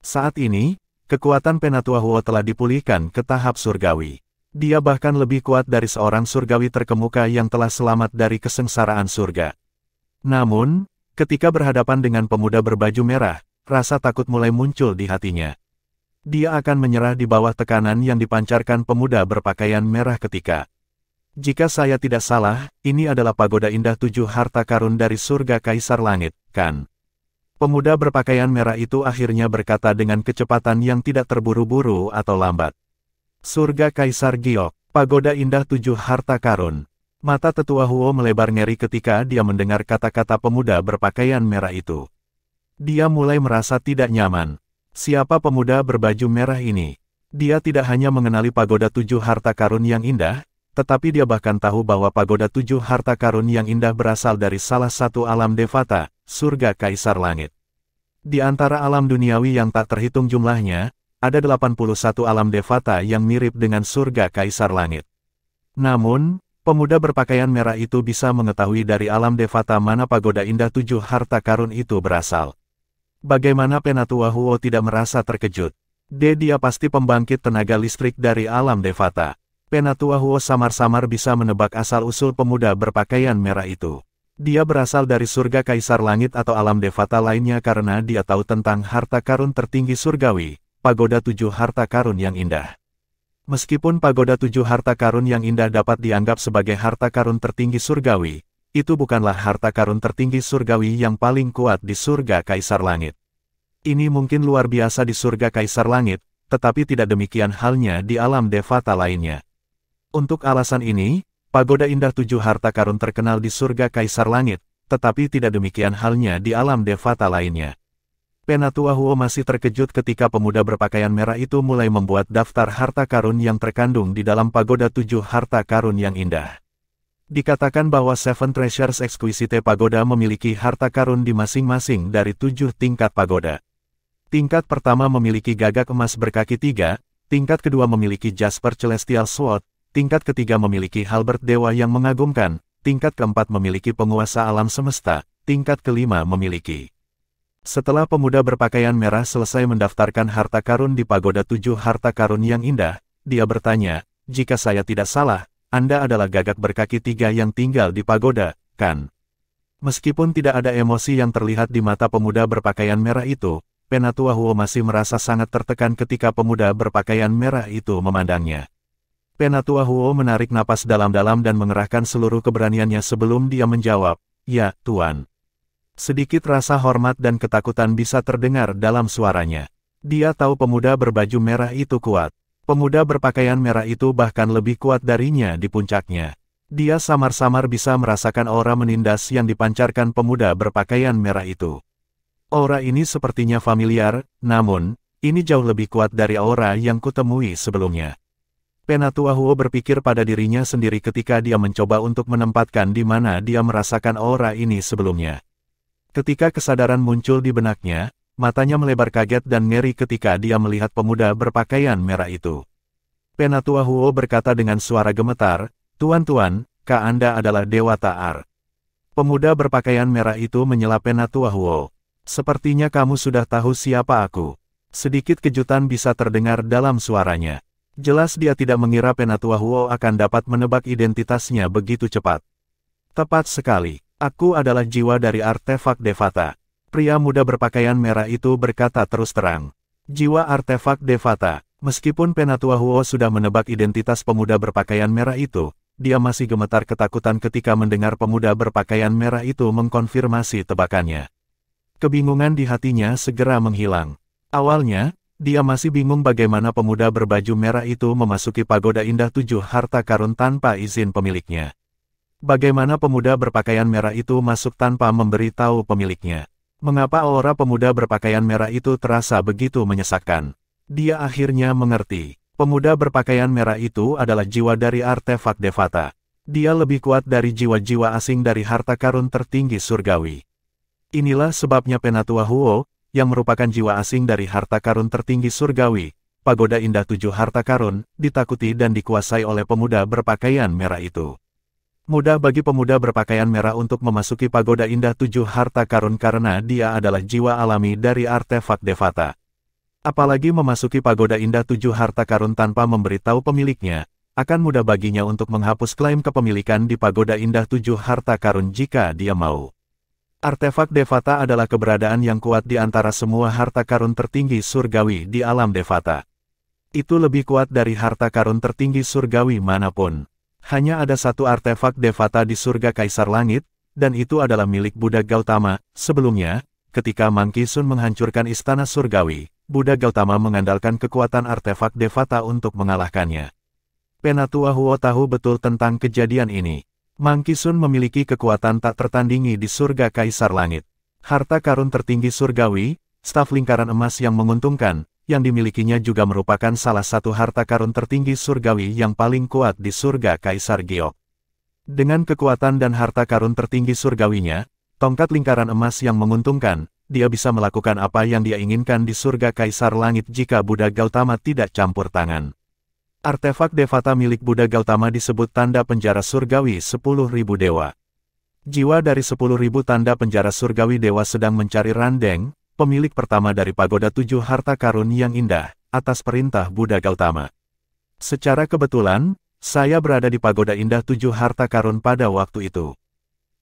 Saat ini, kekuatan penatua Huo telah dipulihkan ke tahap surgawi. Dia bahkan lebih kuat dari seorang surgawi terkemuka yang telah selamat dari kesengsaraan surga. Namun, ketika berhadapan dengan pemuda berbaju merah, rasa takut mulai muncul di hatinya. Dia akan menyerah di bawah tekanan yang dipancarkan pemuda berpakaian merah ketika. Jika saya tidak salah, ini adalah pagoda indah 7 harta karun dari surga Kaisar Langit, kan? Pemuda berpakaian merah itu akhirnya berkata dengan kecepatan yang tidak terburu-buru atau lambat. Surga Kaisar Giok, pagoda indah 7 harta karun. Mata tetua Huo melebar ngeri ketika dia mendengar kata-kata pemuda berpakaian merah itu. Dia mulai merasa tidak nyaman. Siapa pemuda berbaju merah ini? Dia tidak hanya mengenali pagoda 7 harta karun yang indah, tetapi dia bahkan tahu bahwa pagoda 7 harta karun yang indah berasal dari salah satu alam Devata, surga Kaisar Langit. Di antara alam duniawi yang tak terhitung jumlahnya, ada 81 alam Devata yang mirip dengan surga Kaisar Langit. Namun, pemuda berpakaian merah itu bisa mengetahui dari alam Devata mana pagoda indah 7 harta karun itu berasal. Bagaimana penatua Huo tidak merasa terkejut? Dia pasti pembangkit tenaga listrik dari alam Devata. Penatua Huo samar-samar bisa menebak asal-usul pemuda berpakaian merah itu. Dia berasal dari surga Kaisar Langit atau alam Devata lainnya karena dia tahu tentang harta karun tertinggi surgawi, pagoda 7 harta karun yang indah. Meskipun pagoda 7 harta karun yang indah dapat dianggap sebagai harta karun tertinggi surgawi, itu bukanlah harta karun tertinggi surgawi yang paling kuat di surga Kaisar Langit. Ini mungkin luar biasa di surga Kaisar Langit, tetapi tidak demikian halnya di alam Devata lainnya. Untuk alasan ini, pagoda indah 7 harta karun terkenal di surga Kaisar Langit, tetapi tidak demikian halnya di alam Devata lainnya. Penatua Huo masih terkejut ketika pemuda berpakaian merah itu mulai membuat daftar harta karun yang terkandung di dalam pagoda 7 harta karun yang indah. Dikatakan bahwa Seven Treasures Exquisite Pagoda memiliki harta karun di masing-masing dari 7 tingkat pagoda. Tingkat pertama memiliki gagak emas berkaki 3, tingkat kedua memiliki Jasper Celestial Sword, tingkat ketiga memiliki halberd dewa yang mengagumkan, tingkat keempat memiliki penguasa alam semesta, tingkat kelima memiliki. Setelah pemuda berpakaian merah selesai mendaftarkan harta karun di pagoda 7 harta karun yang indah, dia bertanya, jika saya tidak salah, Anda adalah gagak berkaki 3 yang tinggal di pagoda, kan? Meskipun tidak ada emosi yang terlihat di mata pemuda berpakaian merah itu, Penatua Huo masih merasa sangat tertekan ketika pemuda berpakaian merah itu memandangnya. Penatua Huo menarik napas dalam-dalam dan mengerahkan seluruh keberaniannya sebelum dia menjawab, "Ya, Tuan." Sedikit rasa hormat dan ketakutan bisa terdengar dalam suaranya. Dia tahu pemuda berbaju merah itu kuat. Pemuda berpakaian merah itu bahkan lebih kuat darinya di puncaknya. Dia samar-samar bisa merasakan aura menindas yang dipancarkan pemuda berpakaian merah itu. Aura ini sepertinya familiar, namun, ini jauh lebih kuat dari aura yang kutemui sebelumnya. Penatua Huo berpikir pada dirinya sendiri ketika dia mencoba untuk menempatkan di mana dia merasakan aura ini sebelumnya. Ketika kesadaran muncul di benaknya, matanya melebar kaget dan ngeri ketika dia melihat pemuda berpakaian merah itu. Penatua Huo berkata dengan suara gemetar, "Tuan-tuan, Anda adalah Dewa Ta'ar." Pemuda berpakaian merah itu menyela Penatua Huo. "Sepertinya kamu sudah tahu siapa aku." Sedikit kejutan bisa terdengar dalam suaranya. Jelas dia tidak mengira Penatua Huo akan dapat menebak identitasnya begitu cepat. "Tepat sekali, aku adalah jiwa dari artefak Devata. Pria muda berpakaian merah itu berkata terus terang. Jiwa artefak Devata. Meskipun Penatua Huo sudah menebak identitas pemuda berpakaian merah itu, dia masih gemetar ketakutan ketika mendengar pemuda berpakaian merah itu mengkonfirmasi tebakannya. Kebingungan di hatinya segera menghilang. Awalnya, dia masih bingung bagaimana pemuda berbaju merah itu memasuki pagoda indah 7 harta karun tanpa izin pemiliknya. Bagaimana pemuda berpakaian merah itu masuk tanpa memberi tahu pemiliknya. Mengapa aura pemuda berpakaian merah itu terasa begitu menyesakkan? Dia akhirnya mengerti. Pemuda berpakaian merah itu adalah jiwa dari artefak Devata. Dia lebih kuat dari jiwa-jiwa asing dari harta karun tertinggi surgawi. Inilah sebabnya Penatua Huo, yang merupakan jiwa asing dari harta karun tertinggi surgawi, pagoda indah 7 harta karun, ditakuti dan dikuasai oleh pemuda berpakaian merah itu. Mudah bagi pemuda berpakaian merah untuk memasuki pagoda indah 7 harta karun karena dia adalah jiwa alami dari artefak Devata. Apalagi memasuki pagoda indah 7 harta karun tanpa memberitahu pemiliknya, akan mudah baginya untuk menghapus klaim kepemilikan di pagoda indah 7 harta karun jika dia mau. Artefak Devata adalah keberadaan yang kuat di antara semua harta karun tertinggi surgawi di alam Devata. Itu lebih kuat dari harta karun tertinggi surgawi manapun. Hanya ada satu artefak Devata di surga Kaisar Langit, dan itu adalah milik Buddha Gautama. Sebelumnya, ketika Monkey Sun menghancurkan istana surgawi, Buddha Gautama mengandalkan kekuatan artefak Devata untuk mengalahkannya. Penatua Huo tahu betul tentang kejadian ini. Monkey Sun memiliki kekuatan tak tertandingi di surga Kaisar Langit. Harta karun tertinggi surgawi, staf lingkaran emas yang menguntungkan, yang dimilikinya juga merupakan salah satu harta karun tertinggi surgawi yang paling kuat di surga Kaisar Giok. Dengan kekuatan dan harta karun tertinggi surgawinya, tongkat lingkaran emas yang menguntungkan, dia bisa melakukan apa yang dia inginkan di surga Kaisar Langit jika Buddha Gautama tidak campur tangan. Artefak Devata milik Buddha Gautama disebut tanda penjara surgawi 10.000 dewa. Jiwa dari 10.000 tanda penjara surgawi dewa sedang mencari Randeng, pemilik pertama dari pagoda 7 harta karun yang indah, atas perintah Buddha Gautama. Secara kebetulan, saya berada di pagoda indah 7 harta karun pada waktu itu.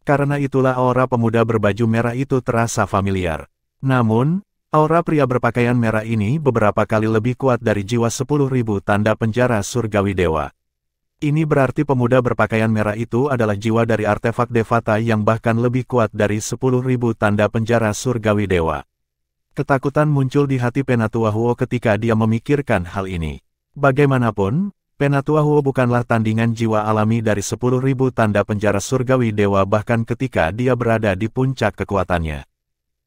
Karena itulah aura pemuda berbaju merah itu terasa familiar. Namun, aura pria berpakaian merah ini beberapa kali lebih kuat dari jiwa 10.000 tanda penjara surgawi dewa. Ini berarti pemuda berpakaian merah itu adalah jiwa dari artefak Devata yang bahkan lebih kuat dari 10.000 tanda penjara surgawi dewa. Ketakutan muncul di hati Penatua Huo ketika dia memikirkan hal ini. Bagaimanapun, Penatua Huo bukanlah tandingan jiwa alami dari 10.000 tanda penjara surgawi dewa bahkan ketika dia berada di puncak kekuatannya.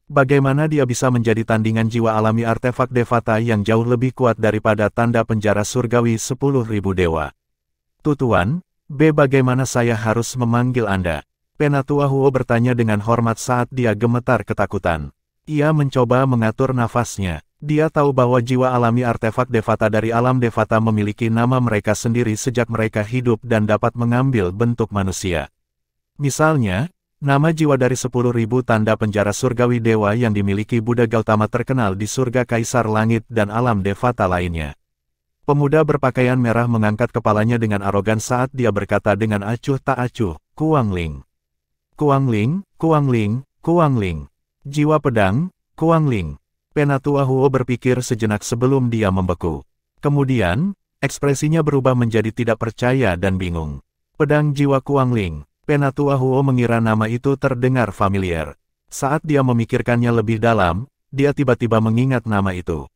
Bagaimana dia bisa menjadi tandingan jiwa alami artefak Devata yang jauh lebih kuat daripada tanda penjara surgawi 10.000 dewa? Tutuan, bagaimana saya harus memanggil Anda? Penatua Huo bertanya dengan hormat saat dia gemetar ketakutan. Ia mencoba mengatur nafasnya. Dia tahu bahwa jiwa alami artefak Devata dari alam Devata memiliki nama mereka sendiri sejak mereka hidup dan dapat mengambil bentuk manusia. Misalnya, nama jiwa dari 10.000 tanda penjara surgawi dewa yang dimiliki Buddha Gautama terkenal di surga Kaisar Langit dan alam Devata lainnya. Pemuda berpakaian merah mengangkat kepalanya dengan arogan saat dia berkata dengan acuh tak acuh, Kuangling. Kuangling, Kuangling, Kuangling. Jiwa pedang, Kuangling. Penatua Huo berpikir sejenak sebelum dia membeku. Kemudian, ekspresinya berubah menjadi tidak percaya dan bingung. Pedang jiwa Kuangling. Penatua Huo mengira nama itu terdengar familiar. Saat dia memikirkannya lebih dalam, dia tiba-tiba mengingat nama itu.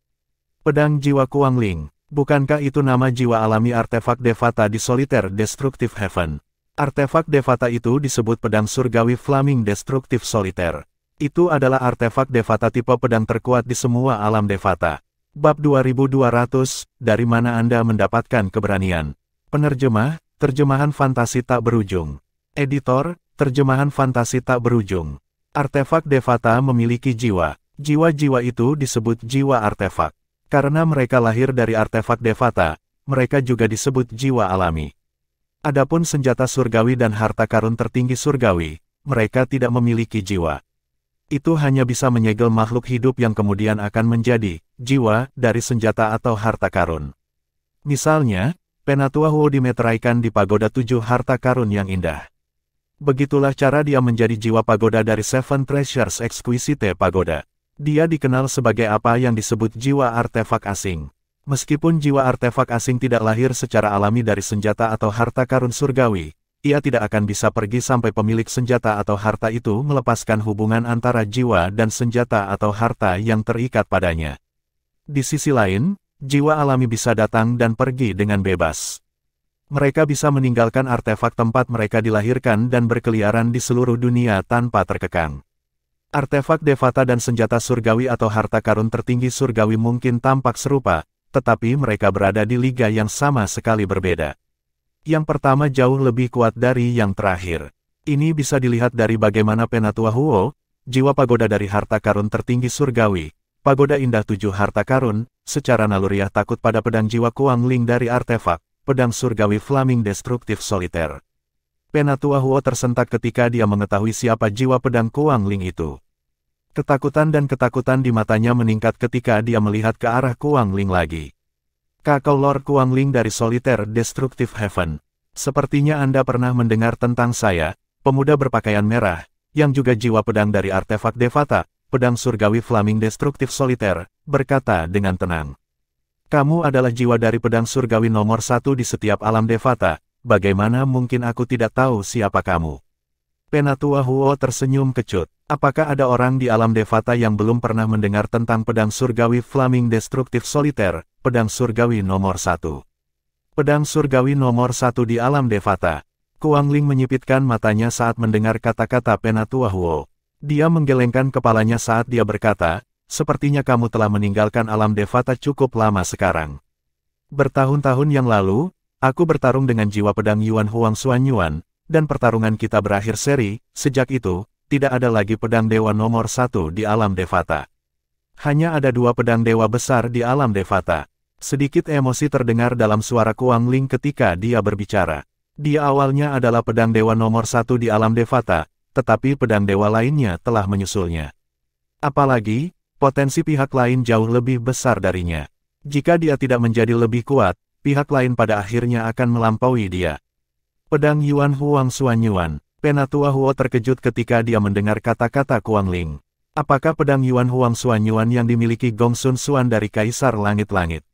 Pedang jiwa Kuangling. Bukankah itu nama jiwa alami artefak Devata di Solitaire Destructive Heaven? Artefak Devata itu disebut pedang surgawi Flaming Destructive Solitaire. Itu adalah artefak Devata tipe pedang terkuat di semua alam Devata. Bab 2200, dari mana Anda mendapatkan keberanian? Penerjemah, terjemahan fantasi tak berujung. Editor, terjemahan fantasi tak berujung. Artefak Devata memiliki jiwa. Jiwa-jiwa itu disebut jiwa artefak. Karena mereka lahir dari artefak Devata, mereka juga disebut jiwa alami. Adapun senjata surgawi dan harta karun tertinggi surgawi, mereka tidak memiliki jiwa. Itu hanya bisa menyegel makhluk hidup yang kemudian akan menjadi jiwa dari senjata atau harta karun. Misalnya, Penatua Huo dimeteraikan di pagoda 7 harta karun yang indah. Begitulah cara dia menjadi jiwa pagoda dari Seven Treasures Exquisite Pagoda. Dia dikenal sebagai apa yang disebut jiwa artefak asing. Meskipun jiwa artefak asing tidak lahir secara alami dari senjata atau harta karun surgawi, ia tidak akan bisa pergi sampai pemilik senjata atau harta itu melepaskan hubungan antara jiwa dan senjata atau harta yang terikat padanya. Di sisi lain, jiwa alami bisa datang dan pergi dengan bebas. Mereka bisa meninggalkan artefak tempat mereka dilahirkan dan berkeliaran di seluruh dunia tanpa terkekang. Artefak Devata dan senjata surgawi atau harta karun tertinggi surgawi mungkin tampak serupa, tetapi mereka berada di liga yang sama sekali berbeda. Yang pertama jauh lebih kuat dari yang terakhir. Ini bisa dilihat dari bagaimana Penatua Huo, jiwa pagoda dari harta karun tertinggi surgawi, pagoda indah 7 harta karun, secara naluriah takut pada pedang jiwa Kuang Ling dari artefak, pedang surgawi Flaming Destruktif Soliter. Penatua Huo tersentak ketika dia mengetahui siapa jiwa pedang Kuang Ling itu. Ketakutan dan ketakutan di matanya meningkat ketika dia melihat ke arah Kuang Ling lagi. Kakao Lord Kuang Ling dari Solitaire Destructive Heaven. Sepertinya Anda pernah mendengar tentang saya, pemuda berpakaian merah, yang juga jiwa pedang dari artefak Devata, pedang surgawi Flaming Destructive Solitaire, berkata dengan tenang. Kamu adalah jiwa dari pedang surgawi nomor 1 di setiap alam Devata, bagaimana mungkin aku tidak tahu siapa kamu? Penatua Huo tersenyum kecut. Apakah ada orang di alam Devata yang belum pernah mendengar tentang pedang surgawi Flaming Destructive Solitaire, pedang surgawi nomor 1? Pedang surgawi nomor 1 di alam Devata. Kuang Ling menyipitkan matanya saat mendengar kata-kata Penatua Huo. Dia menggelengkan kepalanya saat dia berkata, sepertinya kamu telah meninggalkan alam Devata cukup lama sekarang. Bertahun-tahun yang lalu, aku bertarung dengan jiwa pedang Yuan Huang Xuan Yuan, dan pertarungan kita berakhir seri. Sejak itu, tidak ada lagi pedang dewa nomor 1 di alam Devata. Hanya ada 2 pedang dewa besar di alam Devata. Sedikit emosi terdengar dalam suara Kuang Ling ketika dia berbicara. Dia awalnya adalah pedang dewa nomor 1 di alam Devata, tetapi pedang dewa lainnya telah menyusulnya. Apalagi, potensi pihak lain jauh lebih besar darinya. Jika dia tidak menjadi lebih kuat, pihak lain pada akhirnya akan melampaui dia. Pedang Yuan Huang Xuan Yuan. Penatua Huo terkejut ketika dia mendengar kata-kata Kuang Ling. Apakah pedang Yuan Huang Xuan Yuan yang dimiliki Gong Sun Xuan dari Kaisar Langit-Langit?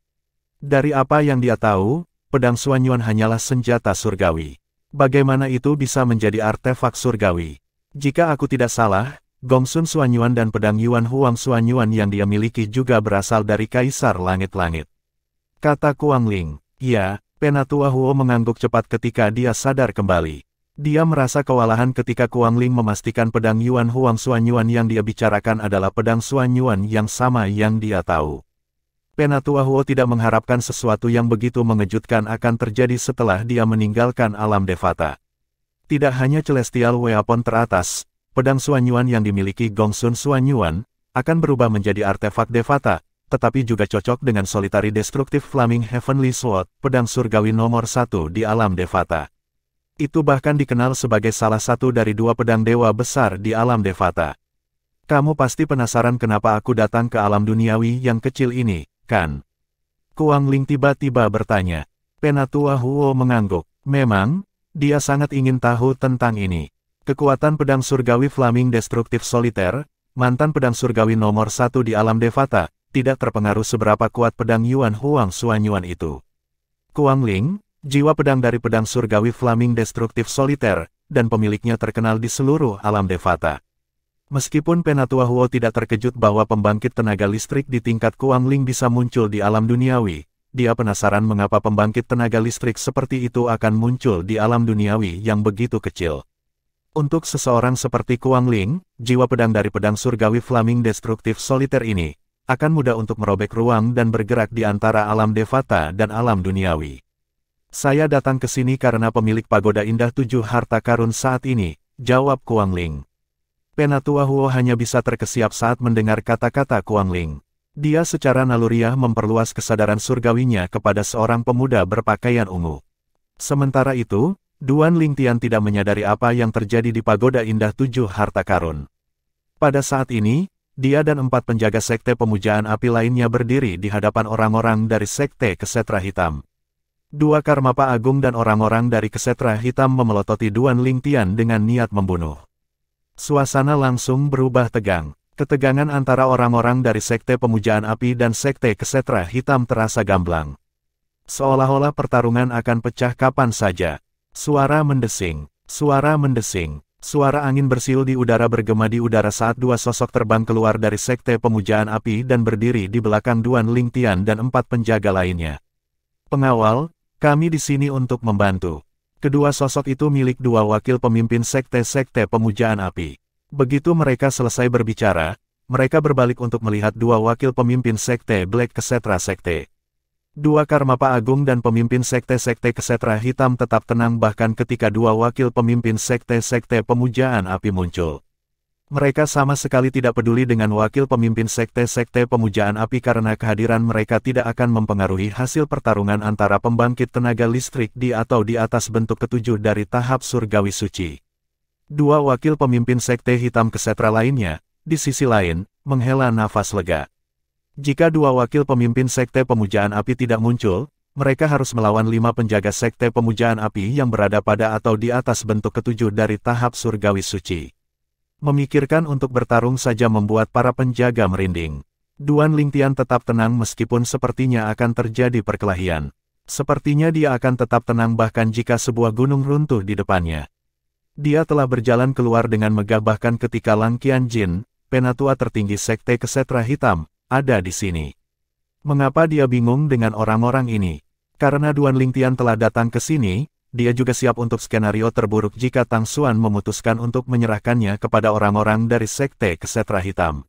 Dari apa yang dia tahu, pedang Xuan Yuan hanyalah senjata surgawi. Bagaimana itu bisa menjadi artefak surgawi? Jika aku tidak salah, Gong Sun Xuan Yuan dan pedang Yuan Huang Xuan Yuan yang dia miliki juga berasal dari Kaisar Langit-Langit. Kata Kuang Ling. Ya. Penatua Huo mengangguk cepat ketika dia sadar kembali. Dia merasa kewalahan ketika Kuang Ling memastikan pedang Yuan Huang Xuan Yuan yang dia bicarakan adalah pedang Xuan Yuan yang sama yang dia tahu. Penatua Huo tidak mengharapkan sesuatu yang begitu mengejutkan akan terjadi setelah dia meninggalkan alam Devata. Tidak hanya Celestial Weapon teratas, pedang Xuan Yuan yang dimiliki Gong Sun Xuan Yuan akan berubah menjadi artefak Devata, tetapi juga cocok dengan Solitary Destructive Flaming Heavenly Sword, pedang surgawi nomor 1 di alam Devata. Itu bahkan dikenal sebagai salah satu dari 2 pedang dewa besar di alam Devata. Kamu pasti penasaran kenapa aku datang ke alam duniawi yang kecil ini, kan? Kuang Ling tiba-tiba bertanya. Penatua Huo mengangguk. Memang, dia sangat ingin tahu tentang ini. Kekuatan pedang surgawi Flaming Destructive Solitaire, mantan pedang surgawi nomor 1 di alam Devata, tidak terpengaruh seberapa kuat pedang Yuan Huang Xuan Yuan itu. Kuang Ling, jiwa pedang dari pedang surgawi Flaming Destructive Solitaire, dan pemiliknya terkenal di seluruh alam Devata. Meskipun Penatua Huo tidak terkejut bahwa pembangkit tenaga listrik di tingkat Kuang Ling bisa muncul di alam duniawi, dia penasaran mengapa pembangkit tenaga listrik seperti itu akan muncul di alam duniawi yang begitu kecil. Untuk seseorang seperti Kuang Ling, jiwa pedang dari pedang surgawi Flaming Destructive Solitaire ini akan mudah untuk merobek ruang dan bergerak di antara alam Devata dan alam duniawi. Saya datang ke sini karena pemilik pagoda indah 7 harta karun saat ini, jawab Kuang Ling. Penatua Huo hanya bisa terkesiap saat mendengar kata-kata Kuang Ling. Dia secara naluriah memperluas kesadaran surgawinya kepada seorang pemuda berpakaian ungu. Sementara itu, Duan Lingtian tidak menyadari apa yang terjadi di pagoda indah 7 harta karun. Pada saat ini, dia dan 4 penjaga sekte pemujaan api lainnya berdiri di hadapan orang-orang dari sekte Kesetra Hitam. Dua Karmapa Agung dan orang-orang dari Kesetra Hitam memelototi Duan Lingtian dengan niat membunuh. Suasana langsung berubah tegang. Ketegangan antara orang-orang dari Sekte Pemujaan Api dan Sekte Kesetra Hitam terasa gamblang. Seolah-olah pertarungan akan pecah kapan saja. Suara mendesing, suara mendesing. Suara angin bersiul di udara bergema di udara saat dua sosok terbang keluar dari Sekte Pemujaan Api dan berdiri di belakang Duan Lingtian dan 4 penjaga lainnya. Pengawal, kami di sini untuk membantu. Kedua sosok itu milik dua wakil pemimpin Sekte-Sekte Pemujaan Api. Begitu mereka selesai berbicara, mereka berbalik untuk melihat dua wakil pemimpin Sekte Black Kesetra Sekte. Dua Karmapa Agung dan pemimpin Sekte-Sekte Kesetra Hitam tetap tenang bahkan ketika dua wakil pemimpin Sekte-Sekte Pemujaan Api muncul. Mereka sama sekali tidak peduli dengan wakil pemimpin Sekte-Sekte Pemujaan Api karena kehadiran mereka tidak akan mempengaruhi hasil pertarungan antara pembangkit tenaga listrik di atau di atas bentuk ketujuh dari tahap surgawi suci. Dua wakil pemimpin Sekte Hitam Kesetra lainnya, di sisi lain, menghela nafas lega. Jika dua wakil pemimpin Sekte Pemujaan Api tidak muncul, mereka harus melawan 5 penjaga Sekte Pemujaan Api yang berada pada atau di atas bentuk ketujuh dari tahap surgawi suci. Memikirkan untuk bertarung saja membuat para penjaga merinding. Duan Lingtian tetap tenang meskipun sepertinya akan terjadi perkelahian. Sepertinya dia akan tetap tenang bahkan jika sebuah gunung runtuh di depannya. Dia telah berjalan keluar dengan megah bahkan ketika Lang Qianjin, penatua tertinggi Sekte Kesetra Hitam, ada di sini. Mengapa dia bingung dengan orang-orang ini? Karena Duan Lingtian telah datang ke sini, dia juga siap untuk skenario terburuk jika Tang Xuan memutuskan untuk menyerahkannya kepada orang-orang dari Sekte Kesetra Hitam.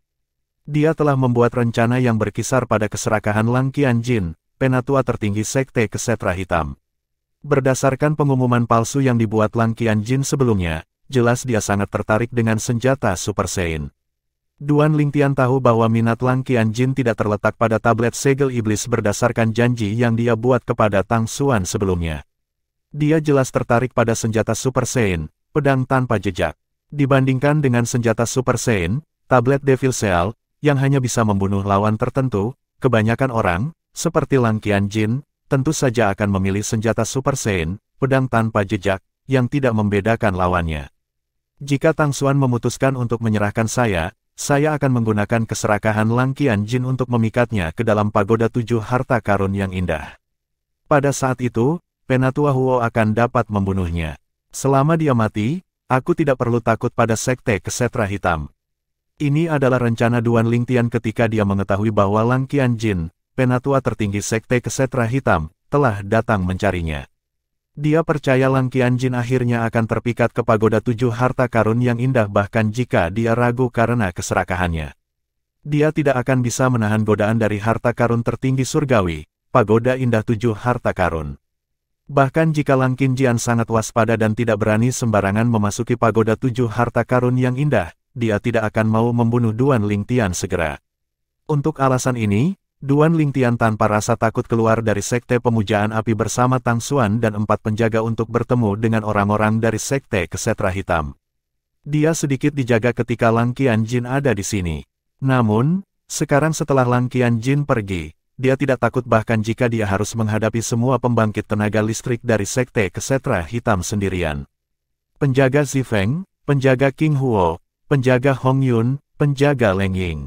Dia telah membuat rencana yang berkisar pada keserakahan Lang Qianjin, penatua tertinggi Sekte Kesetra Hitam. Berdasarkan pengumuman palsu yang dibuat Lang Qianjin sebelumnya, jelas dia sangat tertarik dengan senjata Super Saiyan. Duan Lingtian tahu bahwa minat Lang Qianjin tidak terletak pada tablet segel iblis berdasarkan janji yang dia buat kepada Tang Xuan sebelumnya. Dia jelas tertarik pada senjata Super Saiyan, pedang tanpa jejak. Dibandingkan dengan senjata Super Saiyan, tablet Devil Seal, yang hanya bisa membunuh lawan tertentu, kebanyakan orang, seperti Lang Qianjin, tentu saja akan memilih senjata Super Saiyan, pedang tanpa jejak, yang tidak membedakan lawannya. Jika Tang Xuan memutuskan untuk menyerahkan saya akan menggunakan keserakahan Lang Qianjin untuk memikatnya ke dalam pagoda 7 harta karun yang indah. Pada saat itu, Penatua Huo akan dapat membunuhnya. Selama dia mati, aku tidak perlu takut pada Sekte Kesetra Hitam. Ini adalah rencana Duan Lingtian ketika dia mengetahui bahwa Lang Qianjin, penatua tertinggi Sekte Kesetra Hitam, telah datang mencarinya. Dia percaya Lang Qianjin akhirnya akan terpikat ke pagoda 7 harta karun yang indah bahkan jika dia ragu karena keserakahannya. Dia tidak akan bisa menahan godaan dari harta karun tertinggi surgawi, pagoda indah 7 harta karun. Bahkan jika Lang Qianjin sangat waspada dan tidak berani sembarangan memasuki pagoda 7 harta karun yang indah, dia tidak akan mau membunuh Duan Lingtian segera. Untuk alasan ini, Duan Lingtian tanpa rasa takut keluar dari Sekte Pemujaan Api bersama Tang Xuan dan 4 penjaga untuk bertemu dengan orang-orang dari Sekte Kesetra Hitam. Dia sedikit dijaga ketika Lang Qianjin ada di sini. Namun, sekarang setelah Lang Qianjin pergi, dia tidak takut bahkan jika dia harus menghadapi semua pembangkit tenaga listrik dari Sekte Kesetra Hitam sendirian. Penjaga Zifeng, penjaga King Huo, penjaga Hong Yun, penjaga Leng Ying.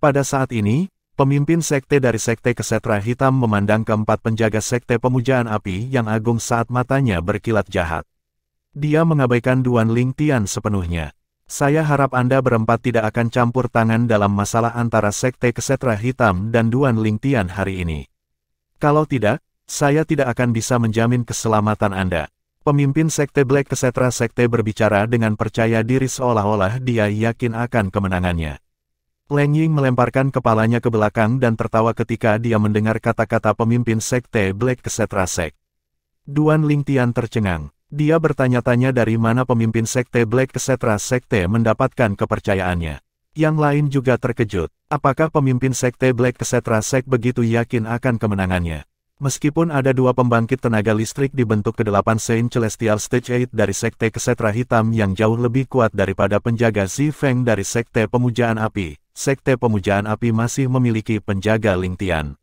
Pada saat ini, pemimpin sekte dari Sekte Kesetra Hitam memandang keempat penjaga Sekte Pemujaan Api yang agung saat matanya berkilat jahat. Dia mengabaikan Duan Lingtian sepenuhnya. Saya harap Anda berempat tidak akan campur tangan dalam masalah antara Sekte Kesetra Hitam dan Duan Lingtian hari ini. Kalau tidak, saya tidak akan bisa menjamin keselamatan Anda. Pemimpin Sekte Black Kesetra Sekte berbicara dengan percaya diri seolah-olah dia yakin akan kemenangannya. Leng Ying melemparkan kepalanya ke belakang dan tertawa ketika dia mendengar kata-kata pemimpin Sekte Black Kesetra Sekte. Duan Lingtian tercengang. Dia bertanya-tanya dari mana pemimpin Sekte Black Kesetra Sekte mendapatkan kepercayaannya. Yang lain juga terkejut. Apakah pemimpin Sekte Black Kesetra Sekte begitu yakin akan kemenangannya? Meskipun ada 2 pembangkit tenaga listrik dibentuk ke-8 Saint Celestial Stage 8 dari Sekte Kesetra Hitam yang jauh lebih kuat daripada penjaga Zifeng dari Sekte Pemujaan Api, Sekte Pemujaan Api masih memiliki penjaga Lingtian.